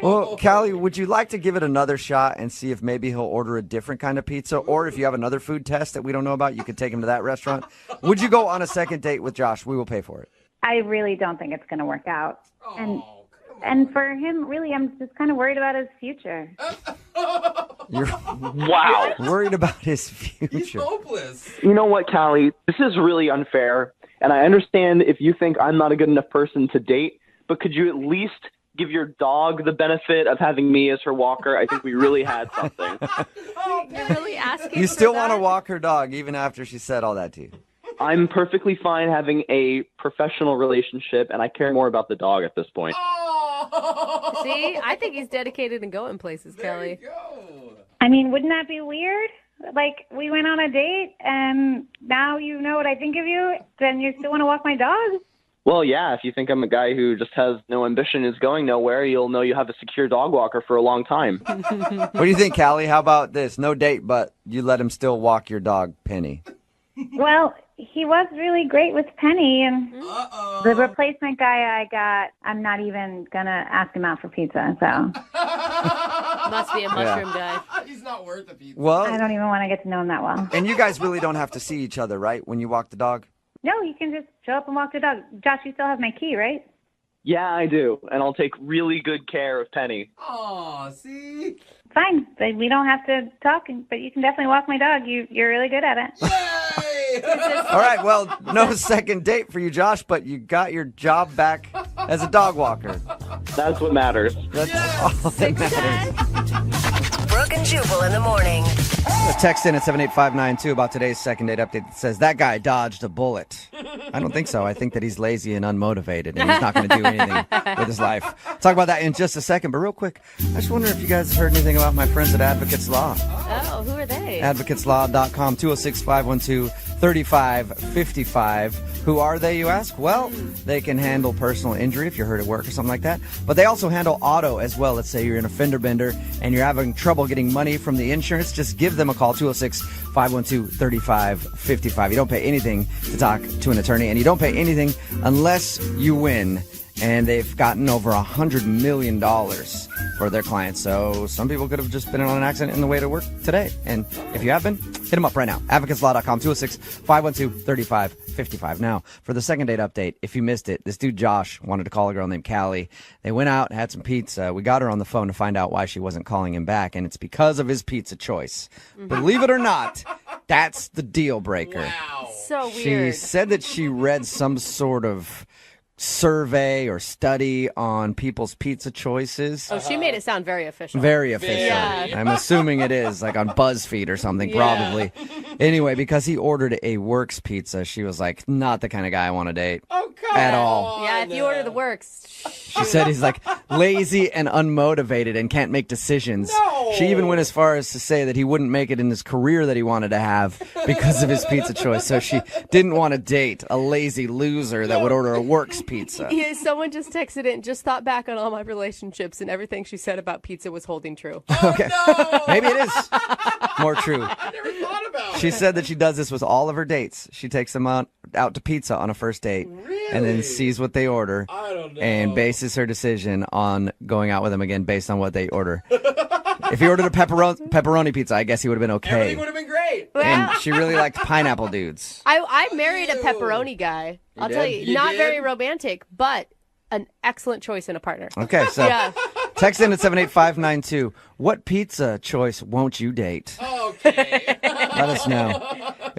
Well, Callie, would you like to give it another shot and see if maybe he'll order a different kind of pizza? Or if you have another food test that we don't know about, you could take him to that restaurant. Would you go on a second date with Josh? We will pay for it. I really don't think it's going to work out. And for him, really, I'm just kind of worried about his future. You're Wow. worried about his future. He's hopeless. You know what, Callie? This is really unfair, and I understand if you think I'm not a good enough person to date, but could you at least give your dog the benefit of having me as her walker? I think we really had something. You're really asking You for still want to that? walk her dog even after she said all that to you. I'm perfectly fine having a professional relationship, and I care more about the dog at this point. See, I think he's dedicated and going places, Kelly. I mean, wouldn't that be weird? Like, we went on a date, and now you know what I think of you, then you still want to walk my dog? Well, yeah, if you think I'm a guy who just has no ambition, is going nowhere, you'll know you have a secure dog walker for a long time. What do you think, Callie? How about this? No date, but you let him still walk your dog, Penny. Well, he was really great with Penny, and the replacement guy I got, I'm not even gonna ask him out for pizza. So Must be a mushroom guy. He's not worth the pizza. Well, I don't even want to get to know him that well. and you guys really don't have to see each other, right? When you walk the dog. No, you can just show up and walk the dog. Josh, you still have my key, right? Yeah, I do, and I'll take really good care of Penny. Aw, see? Fine, but we don't have to talk, but you can definitely walk my dog. You're really good at it. Yay! All right, well, no second date for you, Josh, but you got your job back as a dog walker. That's what matters. That's all that matters. Brooke and Jubal in the morning. A text in at 78592 about today's second date update that says, that guy dodged a bullet. I don't think so. I think that he's lazy and unmotivated, and he's not going to do anything with his life. Talk about that in just a second, but real quick, I just wonder if you guys have heard anything about my friends at Advocates Law. Oh, who are they? AdvocatesLaw.com, 206-512-3555. Who are they, you ask? Well, they can handle personal injury if you're hurt at work or something like that. But they also handle auto as well. Let's say you're in a fender bender and you're having trouble getting money from the insurance. Just give them a call, 206-512-3555. You don't pay anything to talk to an attorney, and you don't pay anything unless you win. And they've gotten over $100 million for their clients. So some people could have just been in on an accident in the way to work today. And if you have been, hit them up right now. AdvocatesLaw.com, 206-512-3555. Now, for the second date update, if you missed it, this dude Josh wanted to call a girl named Callie. They went out, had some pizza. We got her on the phone to find out why she wasn't calling him back, and it's because of his pizza choice. Believe it or not, that's the deal breaker. Wow. So She weird. said that she read some sort of survey or study on people's pizza choices. Oh, she made it sound very official. Very official. Yeah. I'm assuming it is, like on BuzzFeed or something, probably. Anyway, because he ordered a Works pizza, she was like, not the kind of guy I want to date. Oh, come at all. Yeah, if you order the Works. She said he's like lazy and unmotivated and can't make decisions. No. She even went as far as to say that he wouldn't make it in his career that he wanted to have because of his pizza choice. So she didn't want to date a lazy loser that would order a Works pizza. Yeah, someone just texted in, just thought back on all my relationships, and everything she said about pizza was holding true. Okay. Maybe it is more true. I never thought about She said that she does this with all of her dates. She takes them out to pizza on a first date and then sees what they order and bases her decision on going out with them again based on what they order. If he ordered a pepperoni pizza, I guess he would have been okay. Everything would have been great. And she really liked pineapple dudes. I married a pepperoni guy. I'll tell you, not very romantic, but an excellent choice in a partner. Okay, so Yeah. text in at 78592. What pizza choice won't you date? Okay. Let us know.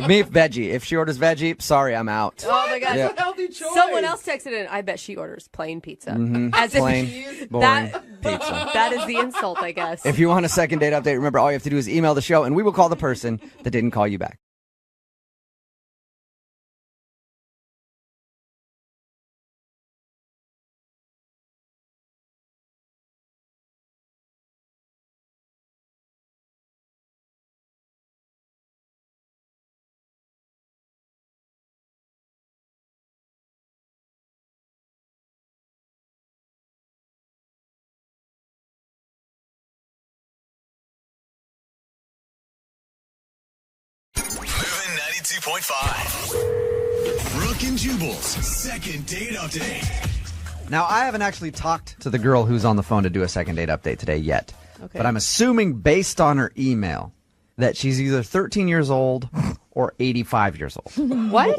Me, veggie. If she orders veggie, sorry, I'm out. Oh my God. Yeah. That's a healthy choice. Someone else texted in, I bet she orders plain pizza. As if Plain, boring pizza. that is the insult, I guess. If you want a second date update, remember all you have to do is email the show, and we will call the person that didn't call you back. Moving 92.5. Brooke and Jubal's second date update. Now, I haven't actually talked to the girl who's on the phone to do a second date update today yet. Okay. But I'm assuming, based on her email, that she's either 13 years old or 85 years old. What?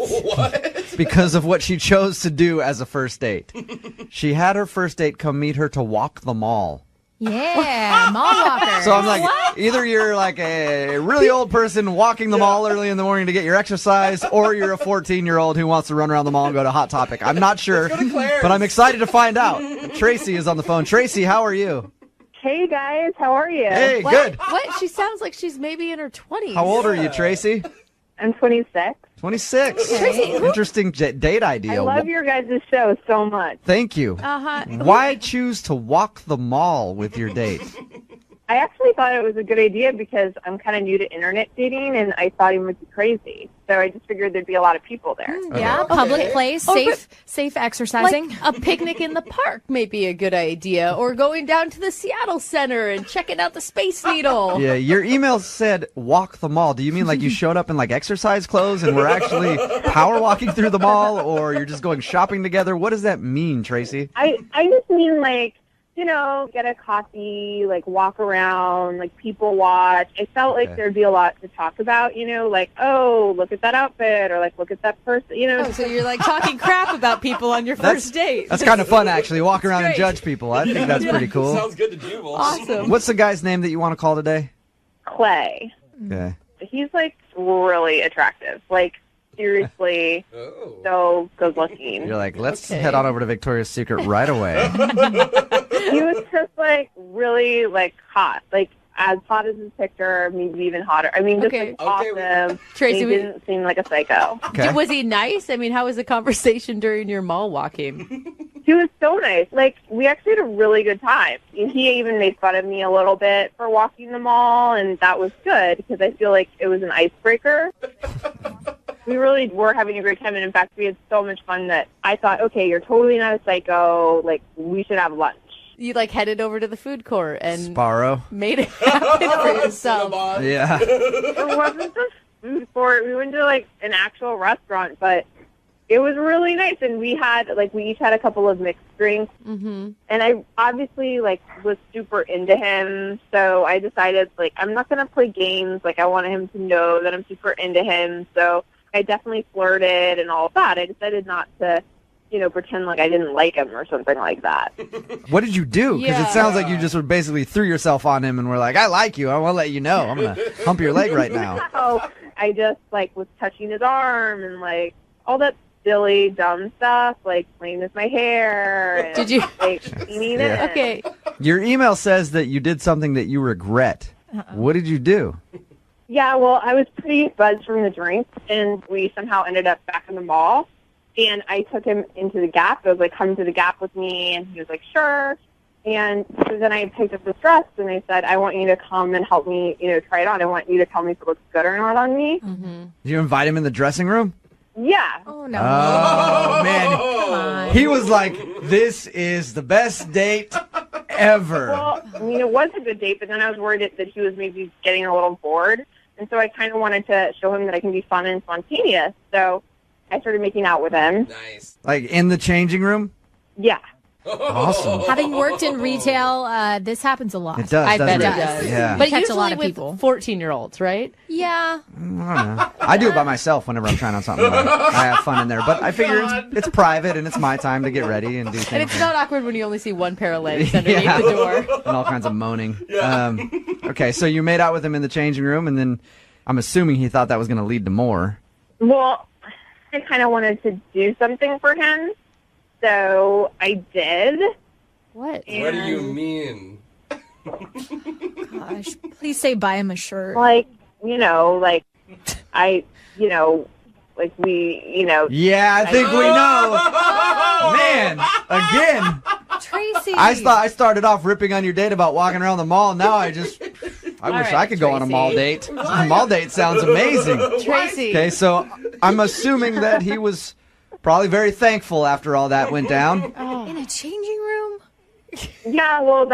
Because of what she chose to do as a first date. She had her first date come meet her to walk the mall. Yeah, mall walker. So I'm like, either you're like a really old person walking the mall early in the morning to get your exercise, or you're a 14-year-old who wants to run around the mall and go to Hot Topic. I'm not sure, but I'm excited to find out. Tracy is on the phone. Tracy, how are you? Hey, guys. How are you? Hey, What? good. What? She sounds like she's maybe in her 20s. How old are you, Tracy? I'm 26. 26. Tracy, Interesting date idea. I love your guys' show so much. Thank you. Uh-huh. Why choose to walk the mall with your date? I actually thought it was a good idea because I'm kind of new to internet dating, and I thought he might be crazy. So I just figured there'd be a lot of people there. Yeah, public place, safe exercising. Like a picnic in the park may be a good idea, or going down to the Seattle Center and checking out the Space Needle. Yeah, your email said walk the mall. Do you mean like you showed up in like exercise clothes and we're actually power walking through the mall, or you're just going shopping together? What does that mean, Tracy? I just mean like, you know, get a coffee, like walk around, like people watch. I felt like there'd be a lot to talk about, you know, like, oh, look at that outfit, or like, look at that person, you know. Oh, so you're like talking crap about people on your first date. That's kind of fun, actually. Walk around and judge people. I think that's pretty cool. Sounds good to Jubal. Awesome. What's the guy's name that you want to call today? Clay. Okay. He's like really attractive. Like, seriously, so good looking. You're like, let's head on over to Victoria's Secret right away. He was just like really like hot, like as hot as his picture, maybe even hotter. I mean, just like awesome. Tracy, he didn't seem like a psycho. Was he nice? I mean, how was the conversation during your mall walking? He was so nice. Like, we actually had a really good time. He even made fun of me a little bit for walking the mall, and that was good because I feel like it was an icebreaker. We really were having a great time, and in fact, we had so much fun that I thought, okay, you're totally not a psycho. Like, we should have lunch. You like headed over to the food court and Sparrow made it happen for yourself. Yeah. It wasn't just food court. We went to like an actual restaurant, but it was really nice. And we each had a couple of mixed drinks. Mm-hmm. And I obviously like was super into him. So I decided like, I'm not going to play games. Like I wanted him to know that I'm super into him. So I definitely flirted and all of that. I decided not to, you know, pretend like I didn't like him or something like that. What did you do? Because it sounds like you just basically threw yourself on him and were like, I like you. I want to let you know. I'm going to hump your leg right now. So I just like was touching his arm and like all that silly, dumb stuff, like playing with my hair. And, did you? Like, cleaning it. Okay. Your email says that you did something that you regret. What did you do? Yeah, well, I was pretty buzzed from the drink, and we somehow ended up back in the mall. And I took him into the Gap. I was like, come to the Gap with me. And he was like, sure. And so then I picked up this dress, and I said, I want you to come and help me, you know, try it on. I want you to tell me if it looks good or not on me. Mm-hmm. Did you invite him in the dressing room? Yeah. Oh, no. Oh, man. Come on. He was like, this is the best date ever. Well, I mean, it was a good date, but then I was worried that he was maybe getting a little bored. And so I kind of wanted to show him that I can be fun and spontaneous. So I started making out with him. Nice. Like in the changing room? Yeah. Awesome. Having worked in retail, this happens a lot. It does. I bet it doesn't does. Yeah. But Catch usually a lot of with people. 14-year-olds, right? Yeah. I don't know. I do it by myself whenever I'm trying on something. I have fun in there. But I figure it's private and it's my time to get ready and do things. And it's not awkward when you only see one pair of legs underneath the door. And all kinds of moaning. Okay, so you made out with him in the changing room, and then I'm assuming he thought that was going to lead to more. Well, I kind of wanted to do something for him. So I did. What? What do you mean? Gosh, please say buy him a shirt. Like, you know, like I, you know, like we, you know. Yeah, I think we know. Man, again. Tracy. I started off ripping on your date about walking around the mall. Now I wish I could go on a mall date. A mall date sounds amazing. Tracy. Okay, so I'm assuming that he was probably very thankful after all that went down. In a changing room? Yeah, well,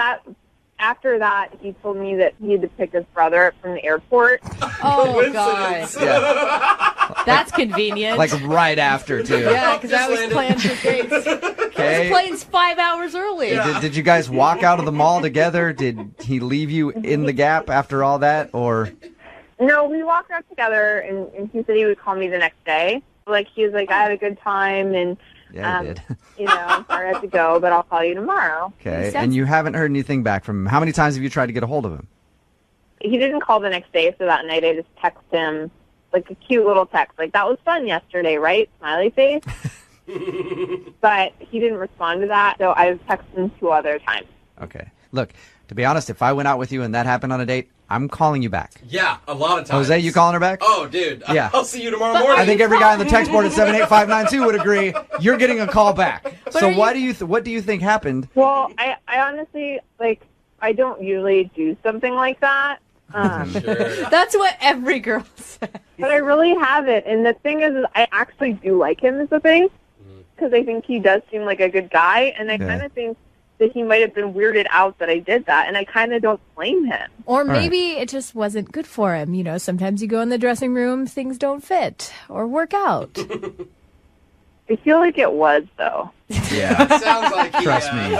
after that, he told me that he had to pick his brother up from the airport. Oh, God. Yeah. That's convenient. Like right after, too. Yeah, because I was planned for dates. Okay. His plane's 5 hours early. Did you guys walk out of the mall together? Did he leave you in the Gap after all that, or? No, we walked out together, and he said he would call me the next day. Like, he was like, I had a good time, and, Yeah, he did. you know, I'm sorry I have to go, but I'll call you tomorrow. Okay, and you haven't heard anything back from him. How many times have you tried to get a hold of him? He didn't call the next day, so that night I just texted him, like, a cute little text. Like, that was fun yesterday, right? Smiley face. But he didn't respond to that, so I've texted him 2 other times. Okay. Look, to be honest, if I went out with you and that happened on a date, I'm calling you back. Yeah, a lot of times. Jose, you calling her back? Oh, dude. Yeah. I'll see you tomorrow morning. I think every guy on the text board at 78592 would agree. You're getting a call back. So what do you think happened? Well, I honestly, like, I don't usually do something like that. That's what every girl says. But I really haven't. And the thing is I actually do like him is the thing. Because I think he does seem like a good guy. And I kind of think that he might have been weirded out that I did that. And I kind of don't blame him. Or maybe it just wasn't good for him. You know, sometimes you go in the dressing room, things don't fit or work out. I feel like it was, though. Yeah. Sounds like Trust me.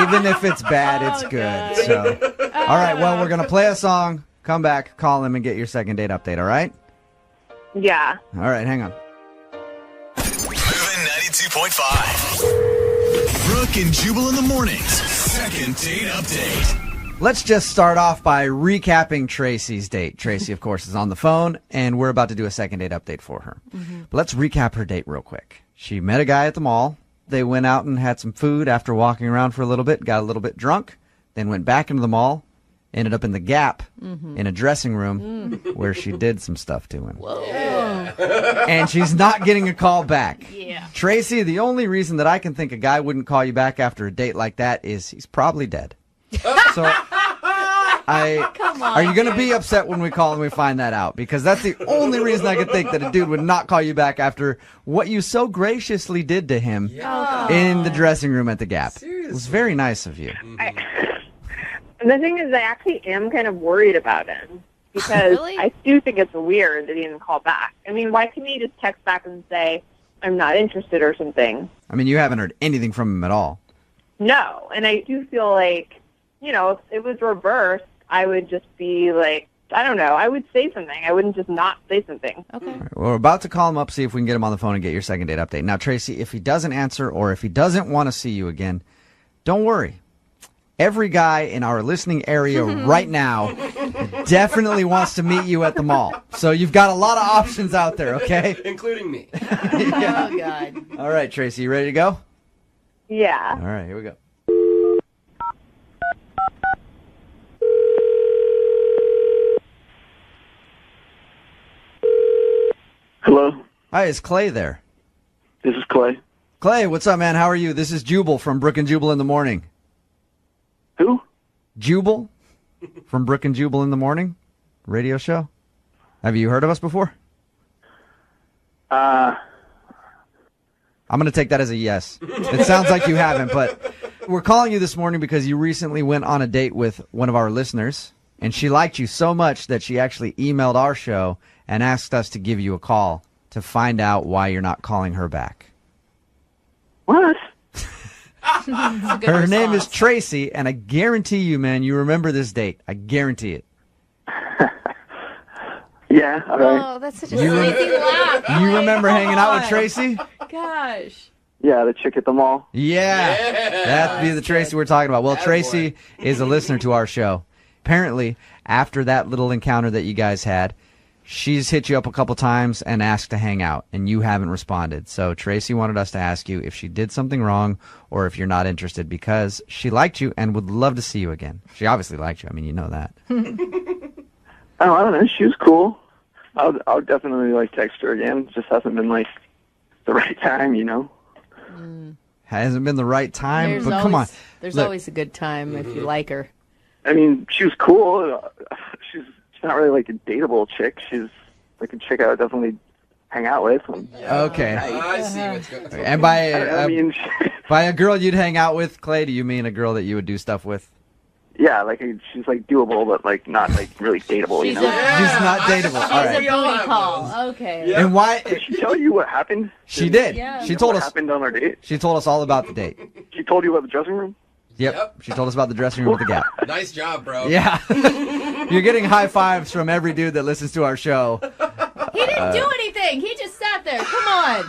Even if it's bad, it's good. So, all right. Well, we're gonna play a song. Come back, call him, and get your second date update. All right. Yeah. All right. Hang on. Moving 92.5. Brooke and Jubal in the mornings. Second date update. Let's just start off by recapping Tracy's date. Tracy, of course, is on the phone, and we're about to do a second date update for her. But let's recap her date real quick. She met a guy at the mall. They went out and had some food after walking around for a little bit, got a little bit drunk, then went back into the mall, ended up in the Gap in a dressing room where she did some stuff to him. And she's not getting a call back. Yeah. Tracy, the only reason that I can think a guy wouldn't call you back after a date like that is he's probably dead. So are you going to be upset when we call and we find that out? Because that's the only reason I could think that a dude would not call you back after what you so graciously did to him in the dressing room at the Gap. Seriously? It was very nice of you. And the thing is, I actually am kind of worried about him. Because I do think it's weird that he didn't call back. I mean, why couldn't he just text back and say, I'm not interested or something? I mean, you haven't heard anything from him at all. No. And I do feel like, you know, if it was reversed, I would just be like, I don't know. I would say something. I wouldn't just not say something. Okay. Right, well, we're about to call him up, see if we can get him on the phone and get your second date update. Now, Tracy, if he doesn't answer or if he doesn't want to see you again, don't worry. Every guy in our listening area right now definitely wants to meet you at the mall. So you've got a lot of options out there, okay? Including me. Yeah. Oh, God. All right, Tracy, you ready to go? Yeah. All right, here we go. Hello? Hi, is Clay there? This is Clay. Clay, what's up, man? How are you? This is Jubal from Brooke and Jubal in the Morning. Who? Jubal from Brooke and Jubal in the Morning radio show. Have you heard of us before? I'm going to take that as a yes. It sounds like you haven't, but we're calling you this morning because you recently went on a date with one of our listeners, and she liked you so much that she actually emailed our show and asked us to give you a call to find out why you're not calling her back. What? Her name is Tracy, and I guarantee you, man, you remember this date. I guarantee it. Yeah, all right. Oh, that's such a sleepy laugh. You remember hanging out with Tracy? Gosh. Yeah, the chick at the mall. Yeah. That'd be the Tracy we're talking about. Well, Tracy is a listener to our show. Apparently, after that little encounter that you guys had, she's hit you up a couple times and asked to hang out, and you haven't responded. So Tracy wanted us to ask you if she did something wrong or if you're not interested because she liked you and would love to see you again. She obviously liked you. I mean, you know that. I don't know. She was cool. I'll definitely, text her again. It just hasn't been, the right time, you know? Hasn't been the right time, There's but come on. There's Look, always a good time if you like her. I mean, she was cool. She's not really, a dateable chick. She's, a chick I would definitely hang out with. Okay. I see what's going on. And by a girl you'd hang out with, Clay, do you mean a girl that you would do stuff with? Yeah, she's, doable, but, not, really dateable, you know? She's not dateable. All right. She's a booty call. Okay. Yeah. And why? Did she tell you what happened? She did. Yeah. She told what us. happened on our date? She told us all about the date. She told you about the dressing room? Yep. She told us about the dressing room at the Gap. Nice job, bro. Yeah. You're getting high fives from every dude that listens to our show. He didn't do anything. He just sat there. Come on.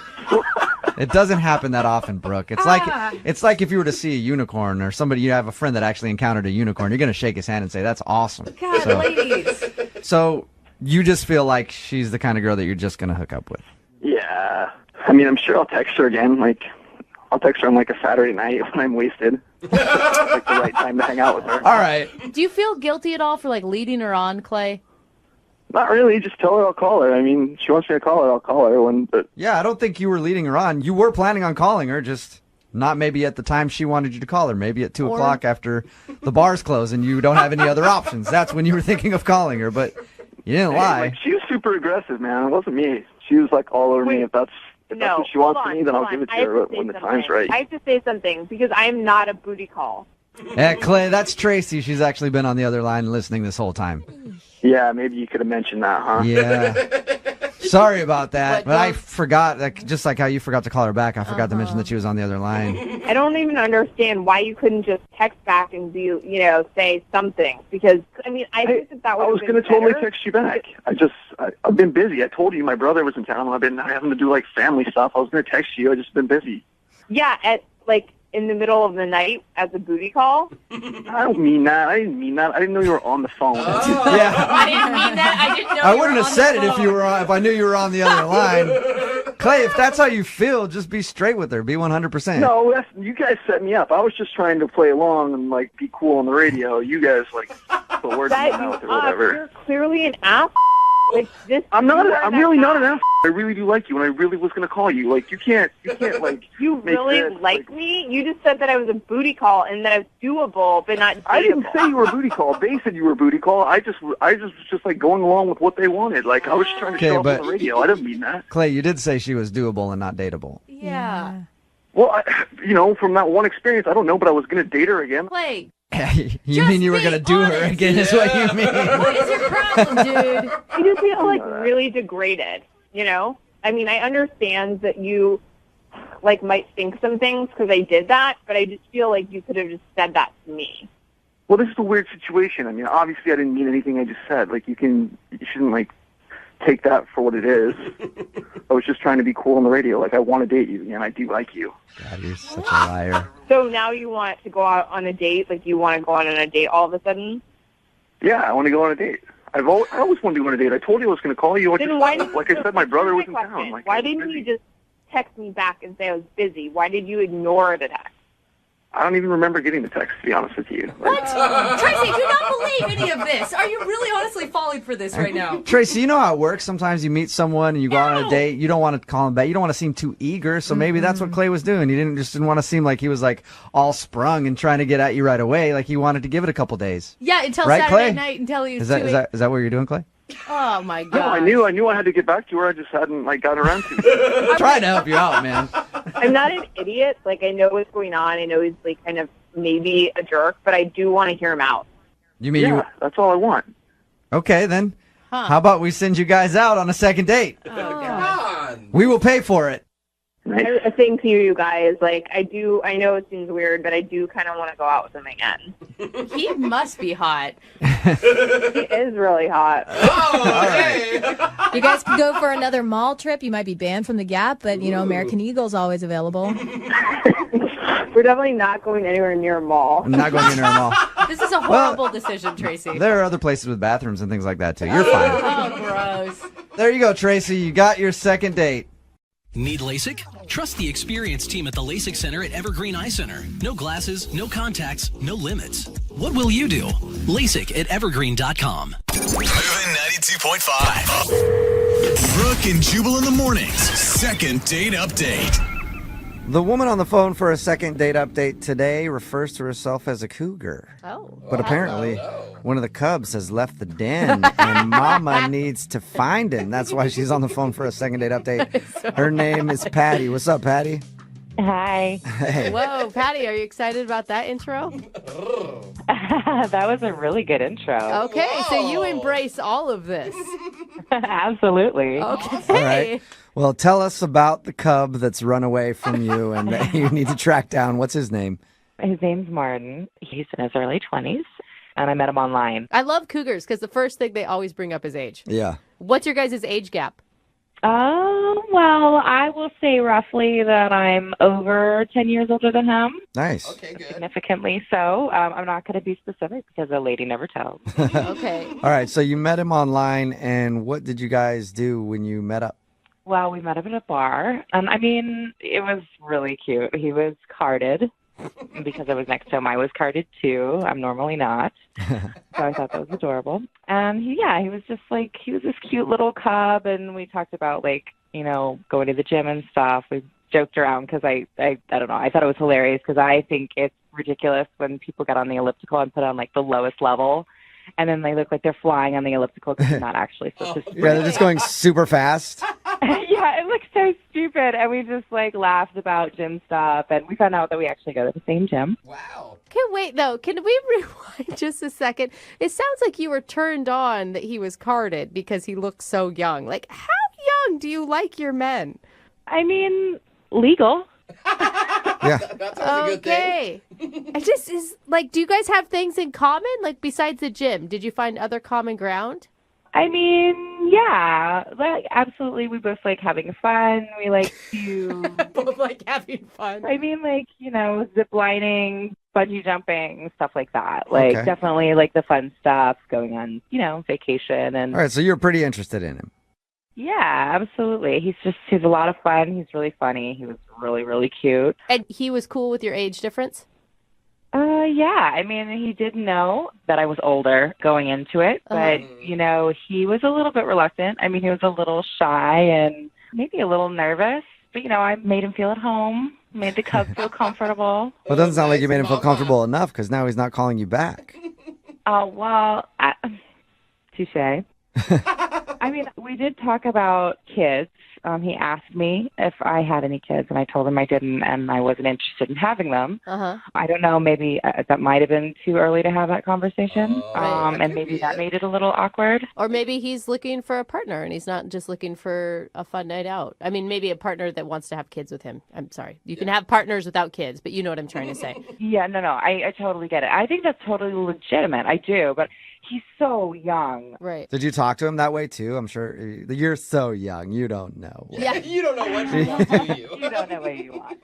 It doesn't happen that often, Brooke. It's like if you were to see a unicorn or somebody, you have a friend that actually encountered a unicorn, you're going to shake his hand and say, that's awesome. God, ladies. So you just feel like she's the kind of girl that you're just going to hook up with. Yeah. I mean, I'm sure I'll text her again. I'll text her on a Saturday night when I'm wasted. The right time to hang out with her. All right. Do you feel guilty at all for leading her on, Clay? Not really. Just tell her I'll call her. I mean, if she wants me to call her, I'll call her. But Yeah, I don't think you were leading her on. You were planning on calling her, just Not maybe at the time she wanted you to call her. Maybe at 2 o'clock after the bars close and you don't have any other options. That's when you were thinking of calling her, but you didn't lie. Like, she was super aggressive, man. It wasn't me. She was like all over me. If that's what she wants from me, then I'll give it to her when the time's right. I have to say something because I'm not a booty call. Clay, that's Tracy. She's actually been on the other line listening this whole time. Yeah, maybe you could have mentioned that, huh? Yeah. Sorry about that, but I forgot, just like how you forgot to call her back, I forgot to mention that she was on the other line. I don't even understand why you couldn't just text back and say something. Because, I mean, I think that would I was going to totally text you back. I've been busy. I told you my brother was in town. I've been having to do, like, family stuff. I was going to text you. I've just been busy. Yeah, in the middle of the night as a booty call? I don't mean that. I didn't mean that. I didn't know you were on the phone. Yeah. I didn't mean that. I didn't know I wouldn't have said it if I knew you were on the other line. Clay, if that's how you feel, just be straight with her. Be 100%. No, you guys set me up. I was just trying to play along and like be cool on the radio. You guys put words in my mouth or whatever. You're clearly an ass. Like this. I'm really not an ass. I really do like you, and I really was going to call you. Like you can't like. You really like me? You just said that I was a booty call and that I was doable, but not dateable. I didn't say you were a booty call. They said you were a booty call. I just was like going along with what they wanted. Like I was just trying to show up on the radio. I didn't mean that. Mean you did say she was doable and not dateable. Yeah. Well, from that one experience, I don't know, but I was going to date her again. Clay. You mean you were going to do her again is what you mean. What is your problem, dude? I just feel really degraded, I mean, I understand that you might think some things because I did that, but I just feel like you could have just said that to me. Well, this is a weird situation. I mean, obviously I didn't mean anything I just said. Like you shouldn't take that for what it is. I was just trying to be cool on the radio. Like I want to date you and I do like you. God, you're such a liar. So now you want to go out on a date? Like you want to go out on a date all of a sudden? Yeah, I want to go on a date. I always wanted to go on a date. I told you I was going to call you. Like I said, my brother was in town. Why didn't you just text me back and say I was busy? Why did you ignore the text? I don't even remember getting the text, to be honest with you. What? Tracy, do not believe any of this. Are you really honestly falling for this right now? Tracy, you know how it works. Sometimes you meet someone and you go on a date. You don't want to call him back. You don't want to seem too eager. So maybe that's what Clay was doing. He didn't want to seem like he was all sprung and trying to get at you right away. Like he wanted to give it a couple days. Yeah, until right, Saturday Clay? night until he was Is that what you're doing, Clay? Oh my God! No, I knew I had to get back to her. I just hadn't got around to it. I'm trying to help you out, man. I'm not an idiot. I know what's going on. I know he's kind of maybe a jerk, but I do want to hear him out. You mean that's all I want. Okay, then. How about we send you guys out on a second date? Oh, God. We will pay for it. A thing to you guys. I know it seems weird, but I do kind of want to go out with him again. He must be hot. He is really hot. Oh, okay. You guys could go for another mall trip. You might be banned from the Gap, but, American Eagle's always available. We're definitely not going anywhere near a mall. I'm not going near a mall. This is a horrible decision, Tracy. There are other places with bathrooms and things like that, too. You're fine. Oh, gross. There you go, Tracy. You got your second date. Need LASIK? Trust the experienced team at the LASIK Center at Evergreen Eye Center. No glasses, no contacts, no limits. What will you do? LASIK at evergreen.com. Moving 92.5. Brooke and Jubal in the mornings. Second date update. The woman on the phone for a second date update today refers to herself as a cougar. Oh. But apparently, one of the cubs has left the den, and Mama needs to find him. That's why she's on the phone for a second date update. Her name is Patty. What's up, Patty? Hi. Hey. Whoa, Patty, are you excited about that intro? That was a really good intro. Okay, so you embrace all of this. Absolutely. Okay. All right. Well, tell us about the cub that's run away from you and that you need to track down. What's his name? His name's Martin. He's in his early 20s, and I met him online. I love cougars because the first thing they always bring up is age. Yeah. What's your guys' age gap? Well, I will say roughly that I'm over 10 years older than him. Nice. Okay, good. Significantly so. I'm not going to be specific because a lady never tells. Okay. All right, so you met him online, and what did you guys do when you met up? Well, we met up at a bar, and it was really cute. He was carded. Because I was next to him, I was carded too. I'm normally not. So I thought that was adorable. And he was just he was this cute little cub, and we talked about going to the gym and stuff. We joked around because I don't know. I thought it was hilarious because I think it's ridiculous when people get on the elliptical and put on like the lowest level, and then they look like they're flying on the elliptical because they're not actually supposed to. Yeah, they're just going super fast. Yeah, it looks so stupid, and we just like laughed about gym stuff, and we found out that we actually go to the same gym. Wow. Okay, wait, though. Can we rewind just a second? It sounds like you were turned on that he was carded because he looks so young. Like, how young do you like your men? I mean, legal. Yeah. That's a good thing. It just is like, do you guys have things in common? Like, besides the gym, did you find other common ground? I mean, yeah, like absolutely. We both like having fun. We like to Both like having fun. I mean, like, you know, zip lining, bungee jumping, stuff like that. Like, Okay. definitely like the fun stuff, going on, you know, vacation. And All right, so you're pretty interested in him. yeah, absolutely. He's a lot of fun. He's really funny. He was really, really cute. And he was cool with your age difference? Yeah. I mean, he did know that I was older going into it, but, you know, he was a little bit reluctant. I mean, he was a little shy and maybe a little nervous, but, you know, I made him feel at home, made the cub feel comfortable. Well, it doesn't sound like you made him feel comfortable enough because now he's not calling you back. Oh, well, touche. I mean, we did talk about kids. He asked me if I had any kids, and I told him I didn't, and I wasn't interested in having them. I don't know, maybe that might have been too early to have that conversation, and maybe that made it a little awkward. Or maybe he's looking for a partner and he's not just looking for a fun night out. I mean, maybe a partner that wants to have kids with him. I'm sorry. You can have partners without kids, but you know what I'm trying to say. Yeah, no, I totally get it. I think that's totally legitimate. I do, but he's so young. Right. Did you talk to him that way too? I'm sure you're so young. You don't know. Yeah. You don't know what you want, do you? You don't know what you want.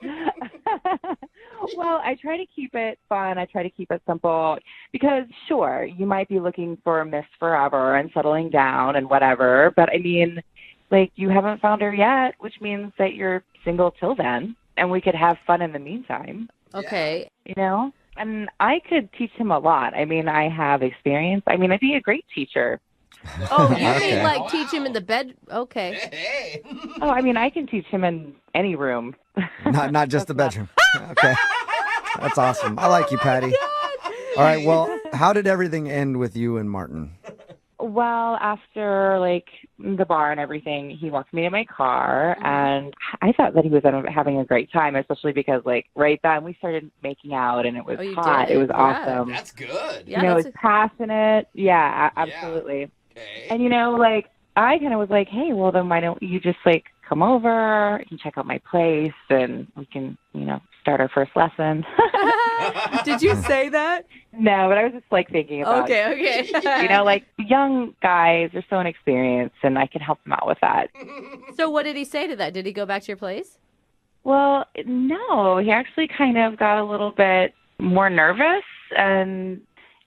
Well, I try to keep it fun. I try to keep it simple because, sure, you might be looking for Miss Forever and settling down and whatever, but I mean, like, you haven't found her yet, which means that you're single till then, and we could have fun in the meantime. Okay. You know? And I could teach him a lot. I mean, I have experience. I mean, I'd be a great teacher. Oh, you Okay. mean like teach him in the bed? Okay. Hey. Oh, I mean, I can teach him in any room. Not just the bedroom. Okay. That's awesome. I like you, Patty. All right, well, how did everything end with you and Martin? Well, after like the bar and everything, he walked me to my car, and I thought that he was having a great time, especially because like right then we started making out, and it was you hot. did? It was Yeah. awesome. That's good. Yeah, You know, it that's was passionate. Yeah, absolutely. Okay. And you know, like I kind of was like, hey, well then why don't you just like come over and check out my place, and we can, you know, start our first lesson. Did you say that? No, but I was just like thinking about Okay. you know, like young guys are so inexperienced, and I can help them out with that. So what did he say to that? Did he go back to your place? Well, no, he actually kind of got a little bit more nervous, and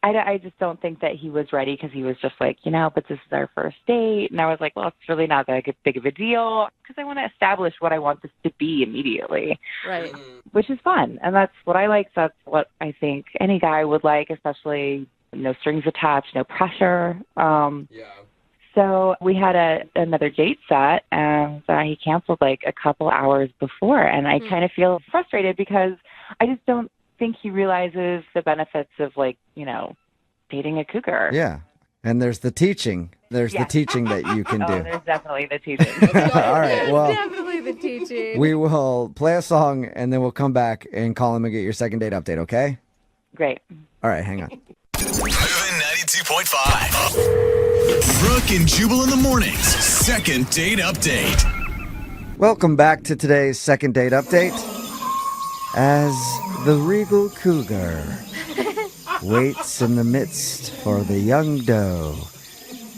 I just don't think that he was ready because he was just like, you know, but this is our first date. And I was like, well, it's really not that big of a deal because I want to establish what I want this to be immediately, Right. which is fun. And that's what I like. That's what I think any guy would like, especially no strings attached, no pressure. Yeah. So we had another date set, and he canceled like a couple hours before. And I kind of feel frustrated because I just don't think he realizes the benefits of, like, you know, dating a cougar. Yeah. And there's the teaching. There's the Yes. teaching that you can Oh, do. there's definitely the teaching. All right. Well, Definitely the teaching. we will play a song and then we'll come back and call him and get your second date update, okay? Great. All right, hang on. Moving 92.5. Brooke and Jubal in the mornings. Second date update. Welcome back to today's second date update. As the regal cougar waits in the midst for the young doe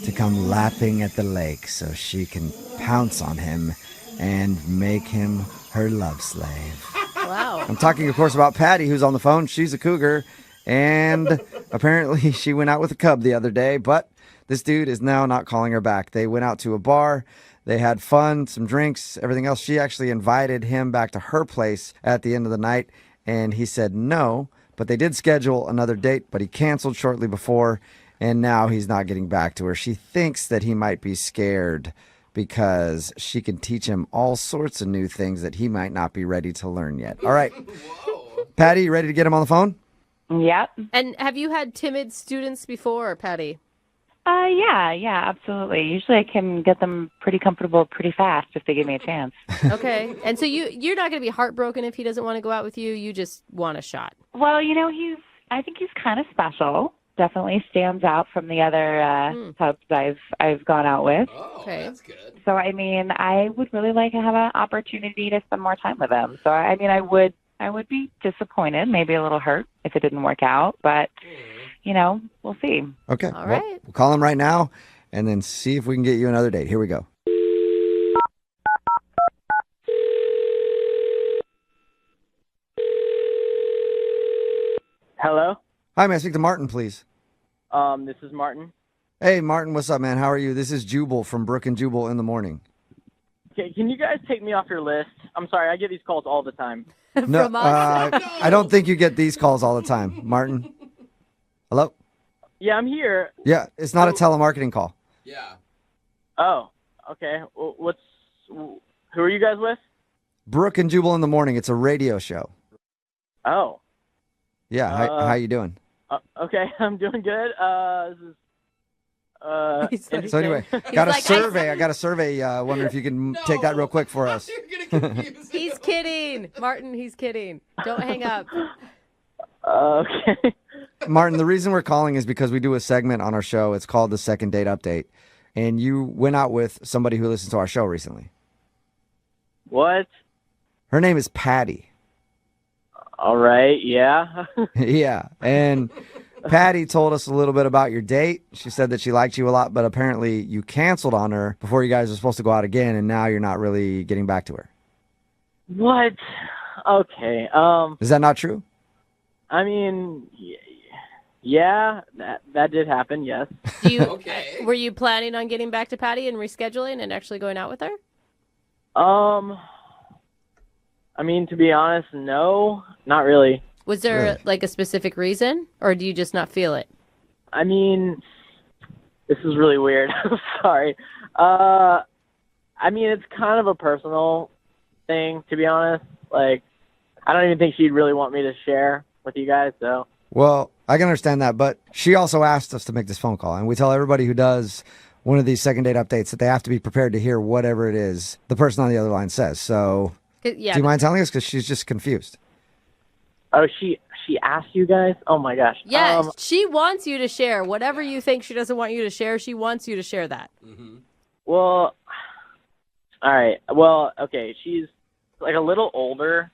to come lapping at the lake so she can pounce on him and make him her love slave. Wow. I'm talking, of course, about Patty, who's on the phone. She's a cougar, and apparently she went out with a cub the other day, but this dude is now not calling her back. They went out to a bar. They had fun, some drinks, everything else. She actually invited him back to her place at the end of the night, and he said no, but they did schedule another date, but he canceled shortly before, and now he's not getting back to her. She thinks that he might be scared because she can teach him all sorts of new things that he might not be ready to learn yet. All right. Patty, you ready to get him on the phone? Yep. And have you had timid students before, Patty? Yeah, absolutely. Usually I can get them pretty comfortable pretty fast if they give me a chance. Okay. And so you're not going to be heartbroken if he doesn't want to go out with you. You just want a shot. Well, I think he's kind of special. Definitely stands out from the other pubs I've gone out with. Oh, Okay. that's good. So, I would really like to have an opportunity to spend more time with him. So, I would be disappointed, maybe a little hurt if it didn't work out, but, we'll see. Okay. All Well, right. we'll call him right now and then see if we can get you another date. Here we go. Hello. Hi, may I speak to Martin, please? This is Martin. Hey, Martin, what's up, man? How are you? This is Jubal from Brooke and Jubal in the morning. Okay, can you guys take me off your list? I'm sorry, I get these calls all the time. No, I don't think you get these calls all the time. Martin? Hello? Yeah, I'm here. Yeah, it's not a telemarketing call. Yeah. Oh, okay. Well, who are you guys with? Brooke and Jubal in the morning. It's a radio show. Oh. Yeah, how you doing? Okay, I'm doing good. This is So anyway, got a survey. I got a survey. Wondering if you can take that real quick for us. He's kidding. Martin, he's kidding. Don't hang up. Okay. Martin, the reason we're calling is because we do a segment on our show. It's called the Second Date Update. And you went out with somebody who listens to our show recently. What? Her name is Patty. All right, yeah. Yeah. And Patty told us a little bit about your date. She said that she liked you a lot, but apparently you canceled on her before you guys were supposed to go out again, and now you're not really getting back to her. What? Okay. Is that not true? I mean, yeah, that did happen, yes. Were you planning on getting back to Patty and rescheduling and actually going out with her? I mean, to be honest, no, not really. Was there like a specific reason, or do you just not feel it? I mean, this is really weird. I'm sorry. I mean, it's kind of a personal thing, to be honest. Like, I don't even think she'd really want me to share with you guys, so. Well, I can understand that, but she also asked us to make this phone call, and we tell everybody who does one of these second date updates that they have to be prepared to hear whatever it is the person on the other line says. So, yeah, do you mind telling us? Because she's just confused. Oh, she asked you guys? Oh, my gosh. Yes, she wants you to share. Whatever you think she doesn't want you to share, she wants you to share that. Mm-hmm. Well, all right. Well, okay, she's like a little older.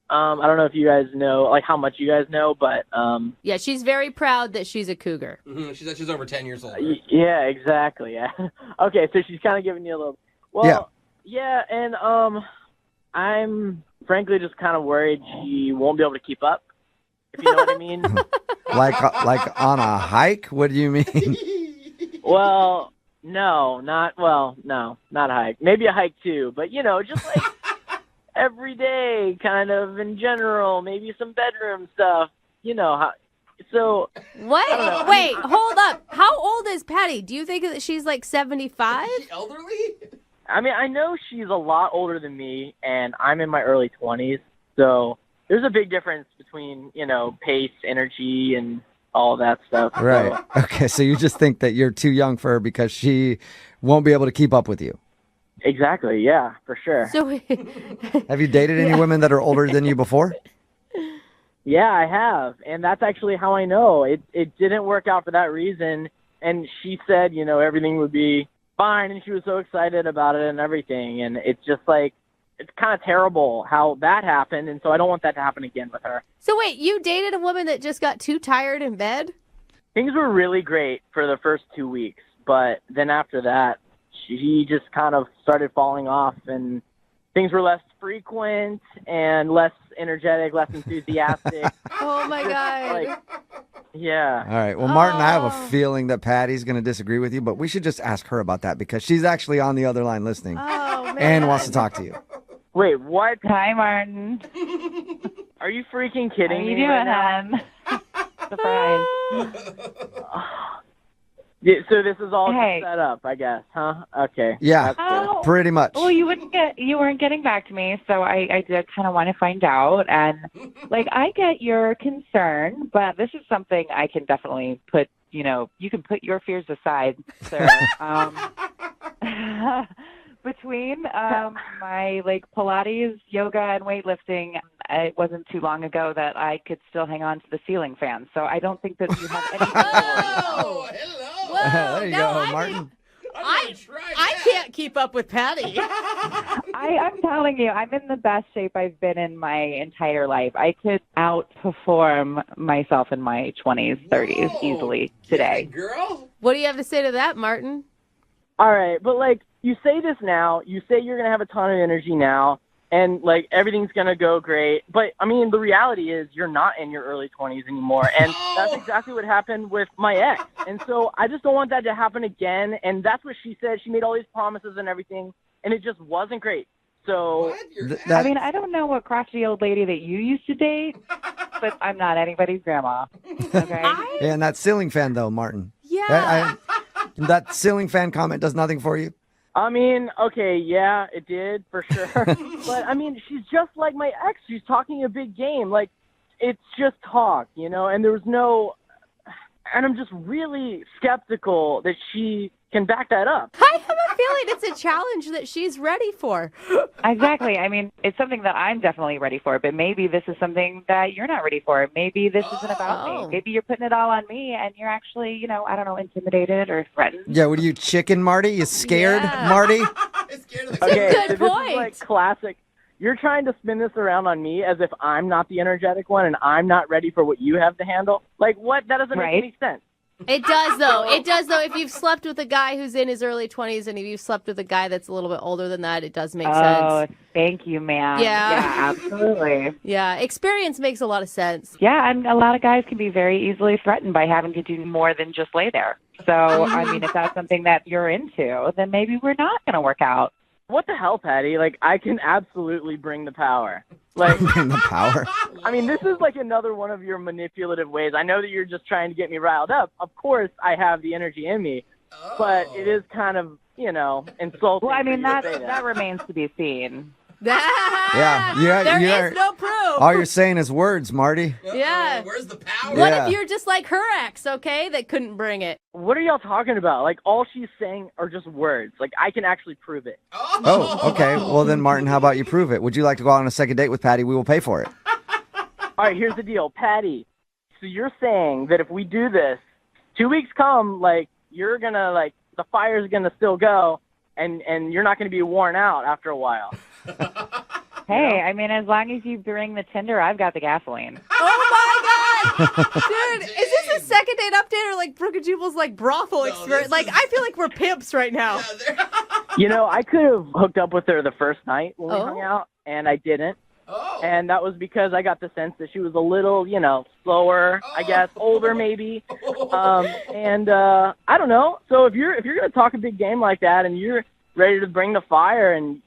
I don't know if you guys know, like how much you guys know, but yeah, she's very proud that she's a cougar. Mm-hmm. She's over 10 years old. Yeah, exactly. Yeah. Okay, so she's kind of giving you a little. Well, yeah, and I'm frankly just kind of worried she won't be able to keep up. If you know what I mean. Like on a hike? What do you mean? Well, no, not a hike. Maybe a hike too, but just like. Every day, kind of in general, maybe some bedroom stuff, how. So what? Wait, hold up. How old is Patty? Do you think that she's like 75? Is she elderly? I mean, I know she's a lot older than me, and I'm in my early 20s. So there's a big difference between pace, energy, and all that stuff. Right. So, okay, so you just think that you're too young for her because she won't be able to keep up with you. Exactly, yeah, for sure. So, have you dated any women that are older than you before? Yeah, I have, and that's actually how I know. It didn't work out for that reason, and she said, everything would be fine, and she was so excited about it and everything, and it's just like, it's kind of terrible how that happened, and so I don't want that to happen again with her. So wait, you dated a woman that just got too tired in bed? Things were really great for the first 2 weeks, but then after that, she just kind of started falling off, and things were less frequent and less energetic, less enthusiastic. Oh, my God. Yeah. All right. Well, Martin, I have a feeling that Patty's going to disagree with you, but we should just ask her about that because she's actually on the other line listening and wants to talk to you. Wait, what? Hi, Martin. Are you freaking kidding me? How are you doing, hon? Surprise. Yeah, so this is all Hey. set up, I guess, huh? Okay. Yeah, That's cool. pretty much. Well, you weren't getting back to me, so I did kind of want to find out. And like, I get your concern, but this is something I can definitely put. You can put your fears aside, sir. Between my like Pilates, yoga, and weightlifting, it wasn't too long ago that I could still hang on to the ceiling fan. So I don't think that you have any. Oh, hello. Whoa, there you no, go, Martin. I can't keep up with Patty. I'm telling you, I'm in the best shape I've been in my entire life. I could outperform myself in my 20s, 30s easily today. Girl. What do you have to say to that, Martin? All right, but like you say this now, you say you're gonna have a ton of energy now, and like everything's gonna go great. But I mean, the reality is you're not in your early 20s anymore, and that's exactly what happened with my ex. And so I just don't want that to happen again. And that's what she said. She made all these promises and everything, and it just wasn't great. So I mean, I don't know what crotchety old lady that you used to date, but I'm not anybody's grandma. Okay. Yeah, and that ceiling fan, though, Martin. Yeah. That ceiling fan comment does nothing for you. I mean, okay, yeah, it did for sure. But I mean, she's just like my ex. She's talking a big game. Like, it's just talk, and there was no. And I'm just really skeptical that she can back that up. I have a feeling it's a challenge that she's ready for. Exactly. I mean, it's something that I'm definitely ready for, but maybe this is something that you're not ready for. Maybe this isn't about me. Maybe you're putting it all on me and you're actually, I don't know, intimidated or threatened. Yeah, what are you, chicken, Marty? You scared, Marty? Okay, good so this point. is like classic. You're trying to spin this around on me as if I'm not the energetic one and I'm not ready for what you have to handle. Like, what? That doesn't make any sense. It does, though. It does, though. If you've slept with a guy who's in his early 20s and if you've slept with a guy that's a little bit older than that, it does make sense. Oh, thank you, ma'am. Yeah. Absolutely. Yeah, experience makes a lot of sense. Yeah, and a lot of guys can be very easily threatened by having to do more than just lay there. So, I mean, if that's something that you're into, then maybe we're not going to work out. What the hell, Patty? Like, I can absolutely bring the power. Like, Bring the power. I mean, this is like another one of your manipulative ways. I know that you're just trying to get me riled up. Of course, I have the energy in me, but it is kind of, insulting. Well, I mean, for you to that say that remains to be seen. Yeah, There is no proof. All you're saying is words, Marty. Yeah. Where's the power? What Yeah. if you're just like her ex, okay, that couldn't bring it? What are y'all talking about? Like, all she's saying are just words. Like, I can actually prove it. Oh, okay. Well, then, Martin, how about you prove it? Would you like to go out on a second date with Patty? We will pay for it. All right, here's the deal. Patty, so you're saying that if we do this, 2 weeks come, like, you're going to, like, the fire's going to still go, and you're not going to be worn out after a while. Hey, I mean, as long as you bring the tinder, I've got the gasoline. Oh my God! Dude, is this a second date update or like Brooke and Jubal's like brothel experience? Like, I feel like we're pimps right now. I could have hooked up with her the first night when we hung out, and I didn't. And that was because I got the sense that she was a little, slower, I guess, older maybe. And I don't know. So if you're going to talk a big game like that and you're ready to bring the fire and,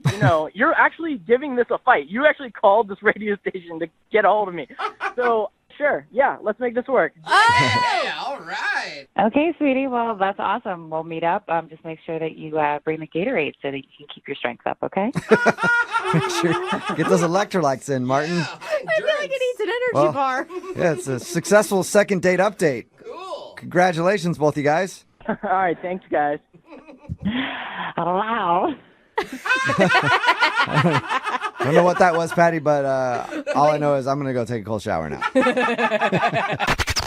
you're actually giving this a fight. You actually called this radio station to get a hold of me. So, sure, yeah, let's make this work. Yeah, all right. Okay, sweetie. Well, that's awesome. We'll meet up. Just make sure that you bring the Gatorade so that you can keep your strength up, okay? Make sure get those electrolytes in, Martin. I feel like it needs an energy bar. Yeah, it's a successful second date update. Cool. Congratulations, both you guys. All right, thanks, guys. Wow. I don't know what that was, Patty, but all I know is I'm going to go take a cold shower now.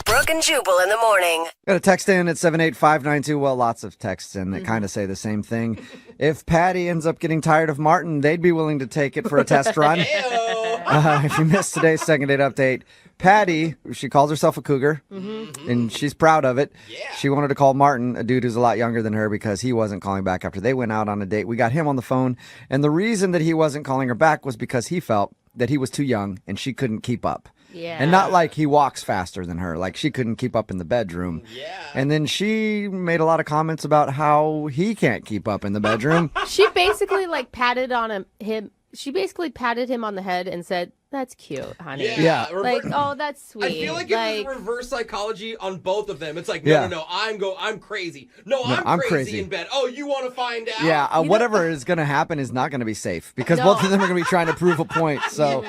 Brooke and Jubal in the morning. Got a text in at 78592. Well, lots of texts in that kind of say the same thing. If Patty ends up getting tired of Martin, they'd be willing to take it for a test run. If you missed today's second date update, Patty, she calls herself a cougar, and she's proud of it. Yeah. She wanted to call Martin, a dude who's a lot younger than her, because he wasn't calling back after they went out on a date. We got him on the phone, and the reason that he wasn't calling her back was because he felt that he was too young and she couldn't keep up. Yeah. And not like he walks faster than her, like she couldn't keep up in the bedroom. Yeah. And then she made a lot of comments about how he can't keep up in the bedroom. She basically like patted on him She basically patted him on the head and said, "That's cute, honey." Yeah. Like, oh, that's sweet. I feel like it was reverse psychology on both of them. It's like, no, I'm crazy. No, I'm crazy in bed. Oh, you want to find out? Yeah, whatever is going to happen is not going to be safe because both of them are going to be trying to prove a point. So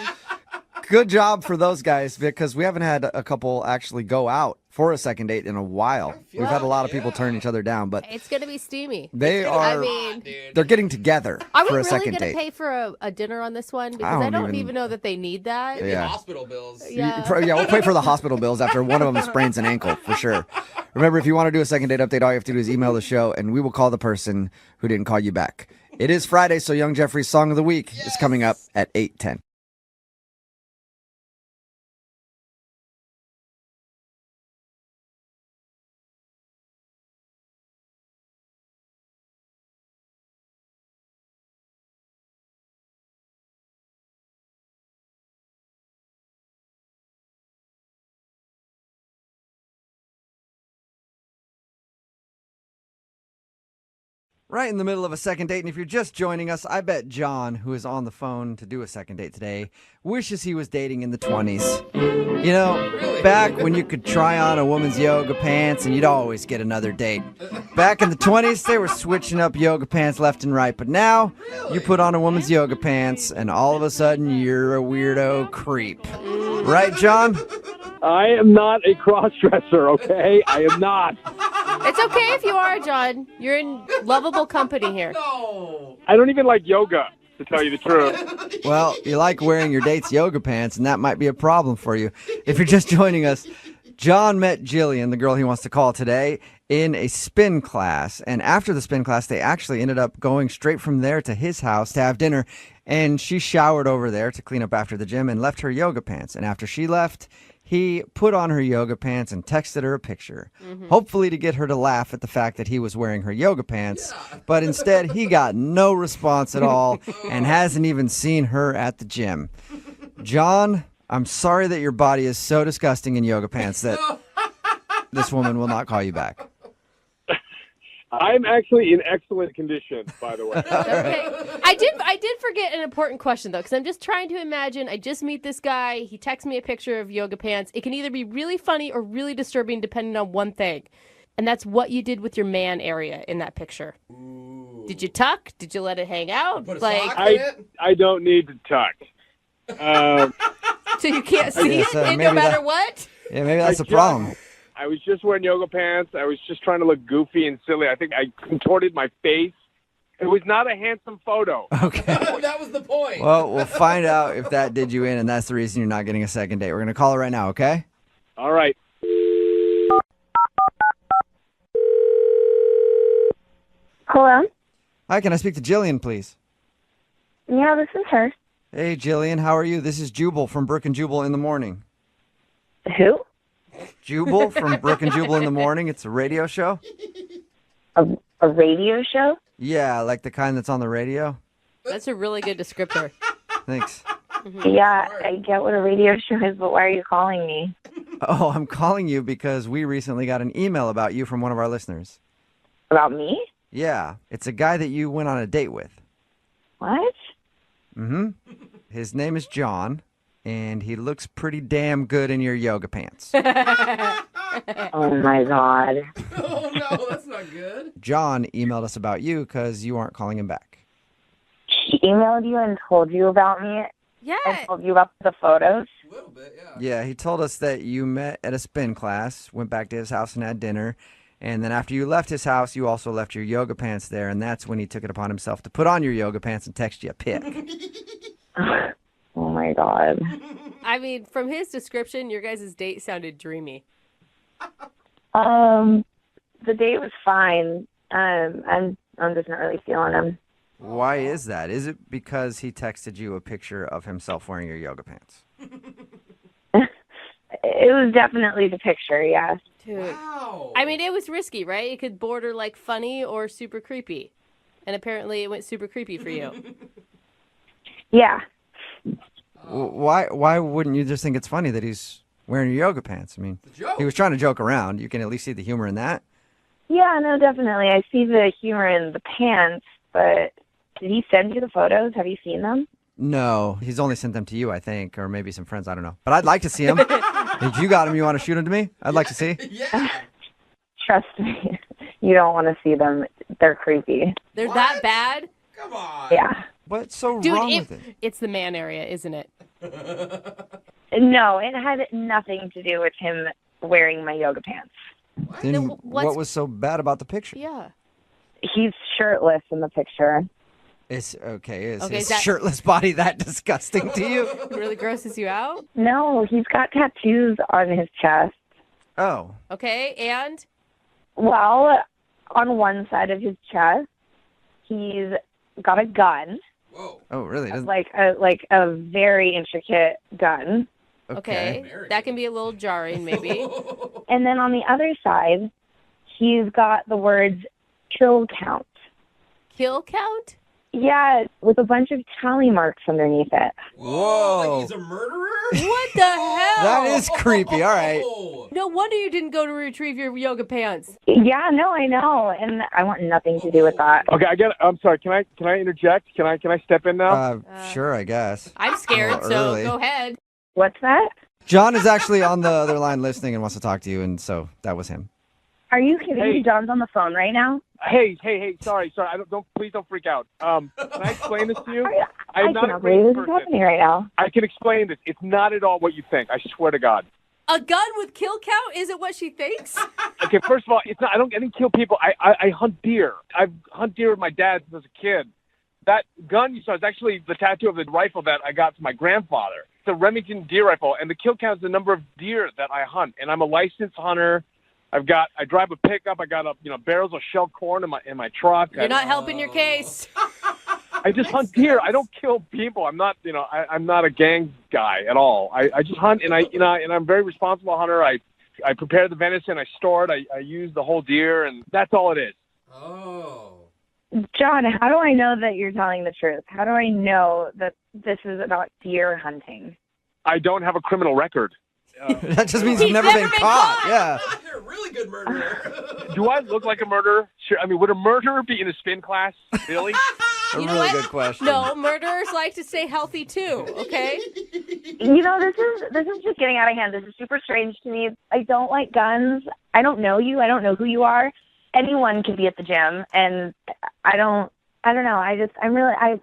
good job for those guys because we haven't had a couple actually go out for a second date in a while. We've had a lot of people turn each other down, but It's going to be steamy. they are, I mean, they're getting together are we for a really second going to date. pay for a dinner on this one? Because I don't even know that they need that. Yeah. Hospital bills. Yeah. Yeah, we'll pay for the hospital bills after one of them sprains an ankle, for sure. Remember, if you want to do a second date update, all you have to do is email the show, and we will call the person who didn't call you back. It is Friday, so Young Jeffrey's Song of the Week is coming up at 8:10. Right in the middle of a second date, and if you're just joining us, I bet John, who is on the phone to do a second date today, wishes he was dating in the 20s. You know, back when you could try on a woman's yoga pants and you'd always get another date. Back in the 20s, they were switching up yoga pants left and right, but now you put on a woman's yoga pants and all of a sudden you're a weirdo creep. Right, John? I am not a cross-dresser, okay? I am not. It's okay if you are, John. You're in lovable company here. I don't even like yoga, to tell you the truth. Well, you like wearing your date's yoga pants, and that might be a problem for you. If you're just joining us, John met Jillian, the girl he wants to call today, in a spin class. And after the spin class, they actually ended up going straight from there to his house to have dinner. And she showered over there to clean up after the gym and left her yoga pants. And after she left, he put on her yoga pants and texted her a picture, hopefully to get her to laugh at the fact that he was wearing her yoga pants. But instead, he got no response at all and hasn't even seen her at the gym. John, I'm sorry that your body is so disgusting in yoga pants that this woman will not call you back. I'm actually in excellent condition, by the way. Okay. I did forget an important question, though, because I'm just trying to imagine. I just meet this guy. He texts me a picture of yoga pants. It can either be really funny or really disturbing, depending on one thing. And that's what you did with your man area in that picture. Ooh. Did you tuck? Did you let it hang out? I don't need to tuck. So you can't see it no matter what? Yeah, maybe that's the problem. I was just wearing yoga pants. I was just trying to look goofy and silly. I think I contorted my face. It was not a handsome photo. Okay. That was the point. Well, we'll find out if that did you in, and that's the reason you're not getting a second date. We're going to call her right now, okay? All right. Hello? Hi, can I speak to Jillian, please? Yeah, this is her. Hey, Jillian, how are you? This is Jubal from Brooke and Jubal in the Morning. Who? Jubal from Brooke and Jubal in the Morning. It's a radio show. A radio show? Yeah, like the kind that's on the radio. That's a really good descriptor. Thanks. Yeah, I get what a radio show is, but why are you calling me? Oh, I'm calling you because we recently got an email about you from one of our listeners. About me? Yeah, it's a guy that you went on a date with. What? Mm-hmm. His name is John, and he looks pretty damn good in your yoga pants. Oh, my God. Oh, no, that's not good. John emailed us about you because you aren't calling him back. He emailed you and told you about me? Yeah. And told you about the photos? A little bit, yeah. Yeah, he told us that you met at a spin class, went back to his house and had dinner, and then after you left his house, you also left your yoga pants there, and that's when he took it upon himself to put on your yoga pants and text you a pic. Oh, my God. I mean, from his description, your guys' date sounded dreamy. The date was fine. I'm just not really feeling him. Why is that? Is it because he texted you a picture of himself wearing your yoga pants? It was definitely the picture, yes. Dude. Wow. I mean, it was risky, right? It could border like funny or super creepy. And apparently it went super creepy for you. Yeah. Why wouldn't you just think it's funny that he's wearing your yoga pants? I mean, he was trying to joke around. You can at least see the humor in that. Yeah, no, definitely. I see the humor in the pants, but did he send you the photos? Have you seen them? No, he's only sent them to you, I think, or maybe some friends. I don't know. But I'd like to see him. If you got him, you want to shoot him to me? I'd like to see. Trust me, you don't want to see them. They're creepy. They're that bad? Come on. Yeah. What's so Dude, wrong with it? It's the man area, isn't it? No, it had nothing to do with him wearing my yoga pants. Then what was so bad about the picture? Yeah. He's shirtless in the picture. Is Okay, his is that- shirtless body that disgusting to you? It really grosses you out? No, he's got tattoos on his chest. Oh. Okay, and? Well, on one side of his chest, he's got a gun. Oh, really? Like a very intricate gun. Okay. That can be a little jarring, maybe. And then on the other side, he's got the words kill count. Kill count? Yeah, with a bunch of tally marks underneath it. Whoa. Like he's a murderer? What the hell? That is creepy. All right. No wonder you didn't go to retrieve your yoga pants. Yeah, no, I know, and I want nothing to do with that. Okay, I'm sorry. Can I interject? Can I step in now? Sure, I guess. I'm scared, so early. go ahead. What's that? John is actually on the other line listening and wants to talk to you, and so that was him. Are you kidding me? John's on the phone right now. Hey! Sorry. Please don't freak out. Can I explain this to you? I I'm not a cannot crazy believe this is person. happening right now. I can explain this. It's not at all what you think. I swear to God. A gun with kill count isn't what she thinks? Okay, first of all, it's not. I didn't kill people. I hunt deer. I've hunted deer with my dad since I was a kid. That gun you saw is actually the tattoo of the rifle that I got from my grandfather. It's a Remington deer rifle, and the kill count is the number of deer that I hunt. And I'm a licensed hunter. I drive a pickup. I got barrels of shelled corn in my truck. You're not helping your case. I just hunt deer. I don't kill people. I'm not, I'm not a gang guy at all. I just hunt, and and I'm a very responsible hunter. I prepare the venison. I store it. I use the whole deer, and that's all it is. Oh. John, how do I know that you're telling the truth? How do I know that this is about deer hunting? I don't have a criminal record. That just means you've never been caught. Yeah. You're a really good murderer. Do I look like a murderer? Sure. I mean, would a murderer be in a spin class? Really? A really good question. No, murderers like to stay healthy too, okay? This is just getting out of hand. This is super strange to me. I don't like guns. I don't know you. I don't know who you are. Anyone could be at the gym, and I don't know. I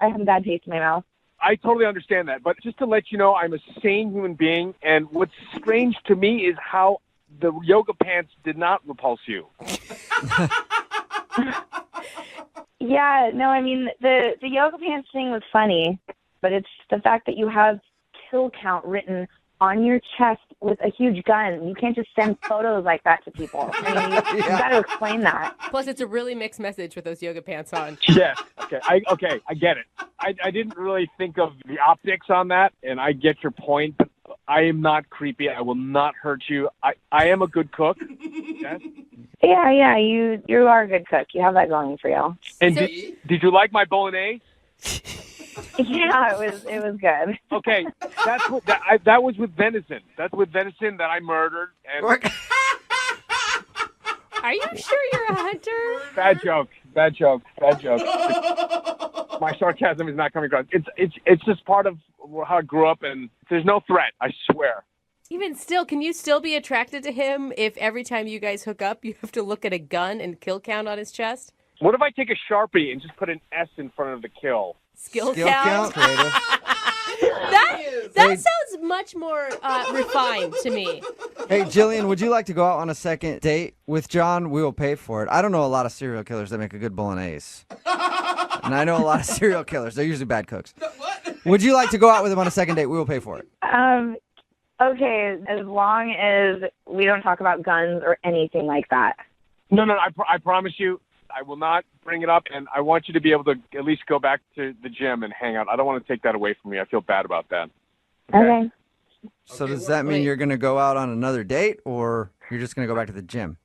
have a bad taste in my mouth. I totally understand that. But just to let you know, I'm a sane human being, and what's strange to me is how the yoga pants did not repulse you. Yeah, no, I mean, the yoga pants thing was funny, but it's the fact that you have kill count written on your chest with a huge gun. You can't just send photos like that to people. I mean, you got to explain that. Plus, it's a really mixed message with those yoga pants on. Yes. Okay. I get it. I didn't really think of the optics on that, and I get your point, but I am not creepy. I will not hurt you. I am a good cook. Yes? Yeah, you are a good cook. You have that going for you. And did you like my bolognese? Yeah, it was good. Okay, that was with venison. That's with venison that I murdered. And Are you sure you're a hunter? Bad joke. My sarcasm is not coming across. It's just part of how I grew up, and there's no threat. I swear. Even still, can you still be attracted to him if every time you guys hook up, you have to look at a gun and kill count on his chest? What if I take a Sharpie and just put an S in front of the kill? Skill count? That sounds much more refined to me. Hey, Jillian, would you like to go out on a second date with John? We will pay for it. I don't know a lot of serial killers that make a good bolognese. And I know a lot of serial killers. They're usually bad cooks. Would you like to go out with him on a second date? We will pay for it. Okay, as long as we don't talk about guns or anything like that. No, I promise you, I will not bring it up, and I want you to be able to at least go back to the gym and hang out. I don't want to take that away from you. I feel bad about that. Okay. So does that mean you're going to go out on another date, or you're just going to go back to the gym?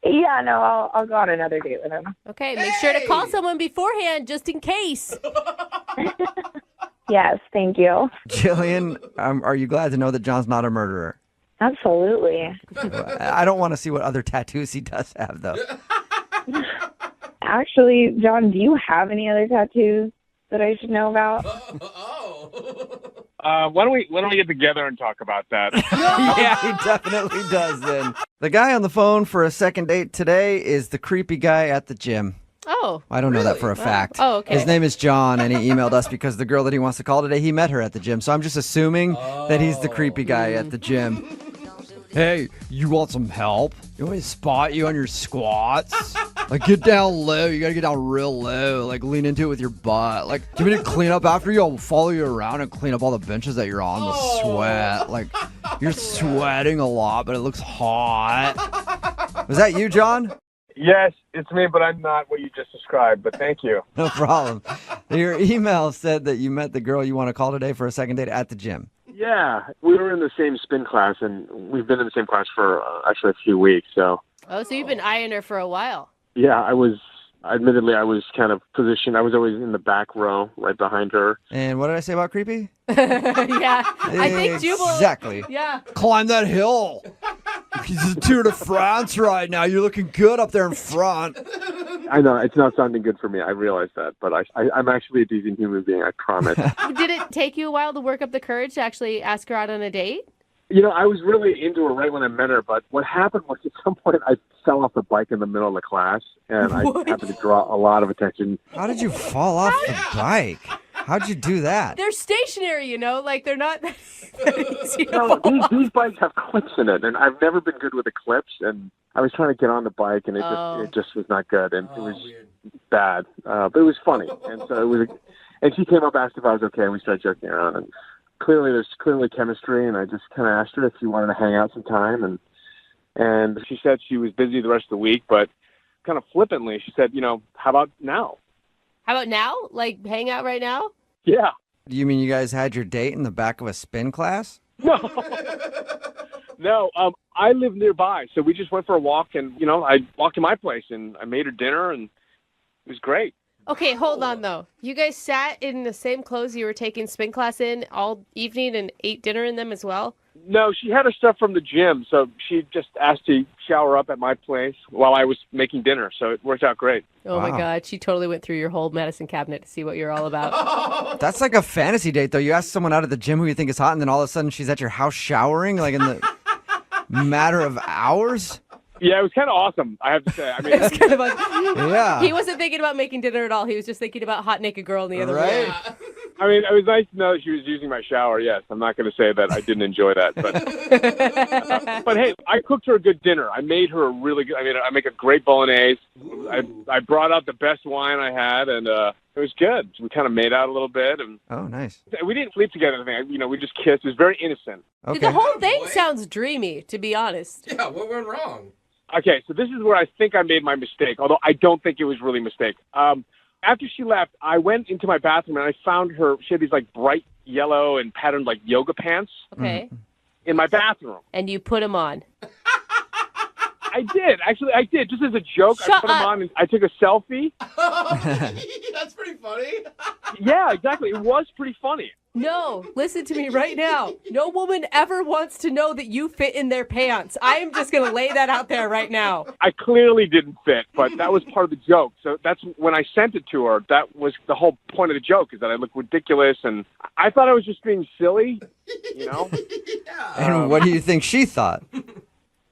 Yeah, no, I'll go on another date with him. Okay, make sure to call someone beforehand just in case. Yes, thank you. Jillian, are you glad to know that John's not a murderer? Absolutely. I don't want to see what other tattoos he does have, though. Actually, John, do you have any other tattoos that I should know about? Why don't we get together and talk about that? Yeah, he definitely does then. The guy on the phone for a second date today is the creepy guy at the gym. Oh. I don't know that for a fact. Oh, okay. His name is John, and he emailed us because the girl that he wants to call today, he met her at the gym. So I'm just assuming that he's the creepy guy at the gym. Hey, you want some help? You want me to spot you on your squats? Like, get down low. You gotta get down real low. Like, lean into it with your butt. Like, do you want me to clean up after you? I'll follow you around and clean up all the benches that you're on with sweat. Like, you're sweating a lot, but it looks hot. Was that you, John? Yes, it's me, but I'm not what you just described, but thank you. No problem. Your email said that you met the girl you want to call today for a second date at the gym. Yeah, we were in the same spin class, and we've been in the same class for actually a few weeks. So, Oh, so you've been eyeing her for a while. yeah, I was kind of positioned. I was always in the back row, right behind her. And what did I say about creepy? Yeah. I think Jubal. Exactly. Yeah. Climb that hill. He's the Tour de France right now. You're looking good up there in front. I know it's not sounding good for me. I realize that, but I'm actually a decent human being. I promise. Did it take you a while to work up the courage to actually ask her out on a date? You know, I was really into her right when I met her, but what happened was at some point I fell off the bike in the middle of the class, and I happened to draw a lot of attention. How did you fall off the bike? How'd you do that? They're stationary, like they're not that easy to No, fall. these bikes have clips in it, and I've never been good with the clips, and I was trying to get on the bike, and it just was not good, and it was bad, but it was funny, and so it was. And she came up, asked if I was okay, and we started joking around, and there's clearly chemistry, and I just kind of asked her if she wanted to hang out sometime, and she said she was busy the rest of the week, but kind of flippantly, she said, how about now? How about now? Like hang out right now? Yeah. You mean you guys had your date in the back of a spin class? No. No, I live nearby, so we just went for a walk, and, I walked to my place, and I made her dinner, and it was great. Okay, hold on though. You guys sat in the same clothes you were taking spin class in all evening and ate dinner in them as well? No, she had her stuff from the gym, so she just asked to shower up at my place while I was making dinner, so it worked out great. Oh my God, she totally went through your whole medicine cabinet to see what you're all about. That's like a fantasy date, though. You ask someone out at the gym who you think is hot, and then all of a sudden she's at your house showering, like in the matter of hours? Yeah, it was kind of awesome, I have to say. I mean, It's kind of like, Yeah. He wasn't thinking about making dinner at all. He was just thinking about hot naked girl in the other room. I mean, it was nice to know that she was using my shower, yes. I'm not going to say that I didn't enjoy that. But hey, I cooked her a good dinner. I made her a really good, I make a great bolognese. I brought out the best wine I had, and it was good. We kind of made out a little bit. And Oh, nice. we didn't sleep together. We just kissed. It was very innocent. Dude, the whole thing sounds dreamy, to be honest. Yeah, what went wrong? Okay, so this is where I think I made my mistake, although I don't think it was really a mistake. After she left, I went into my bathroom and I found she had these like bright yellow and patterned like yoga pants Okay. in my bathroom. And you put them on. I did. Actually, I did. Just as a joke, I put them on and I took a selfie. That's pretty funny. Yeah, exactly. It was pretty funny. No, listen to me right now. No woman ever wants to know that you fit in their pants. I am just going to lay that out there right now. I clearly didn't fit, but that was part of the joke. So that's when I sent it to her. That was the whole point of the joke, is that I look ridiculous, and I thought I was just being silly, And what do you think she thought?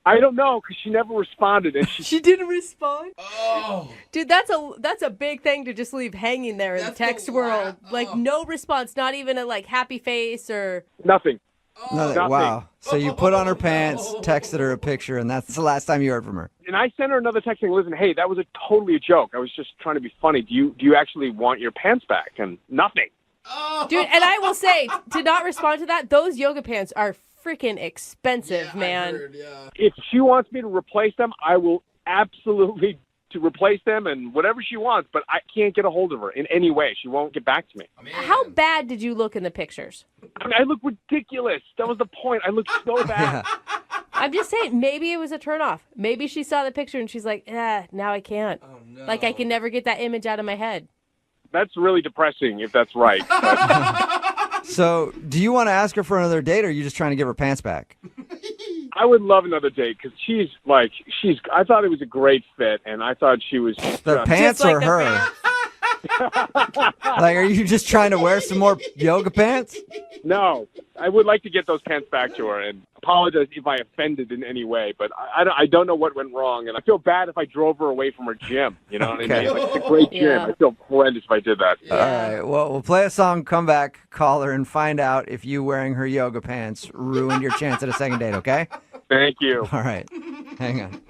I don't know, because she never responded, and She didn't respond? Oh. Dude, that's a big thing to just leave hanging there in the text world. Like no response, not even a like happy face or nothing. Nothing. Wow. So you put on her pants, texted her a picture, and that's the last time you heard from her. And I sent her another text saying, "Listen, hey, that was totally a joke. I was just trying to be funny. Do you actually want your pants back?" And nothing. Dude, and I will say, to not respond to that, those yoga pants are freaking expensive, man. If she wants me to replace them, I will absolutely to replace them and whatever she wants, but I can't get a hold of her in any way. She won't get back to me. How bad did you look in the pictures? I mean, I look ridiculous. That was the point. I look so bad. I'm just saying, maybe it was a turnoff. Maybe she saw the picture and she's like, now I can't. Oh, no. Like, I can never get that image out of my head. That's really depressing if that's right. So, do you want to ask her for another date, or are you just trying to give her pants back? I would love another date because I thought it was a great fit, and I thought she was The pants or her? Like, are you just trying to wear some more yoga pants? No, I would like to get those pants back to her and apologize if I offended in any way, but I don't know what went wrong, and I feel bad if I drove her away from her gym. You know what I mean? Like, it's a great gym. Yeah. I feel horrendous if I did that. All right. Well, we'll play a song, come back, call her, and find out if you wearing her yoga pants ruined your chance at a second date, okay? Thank you. All right. Hang on.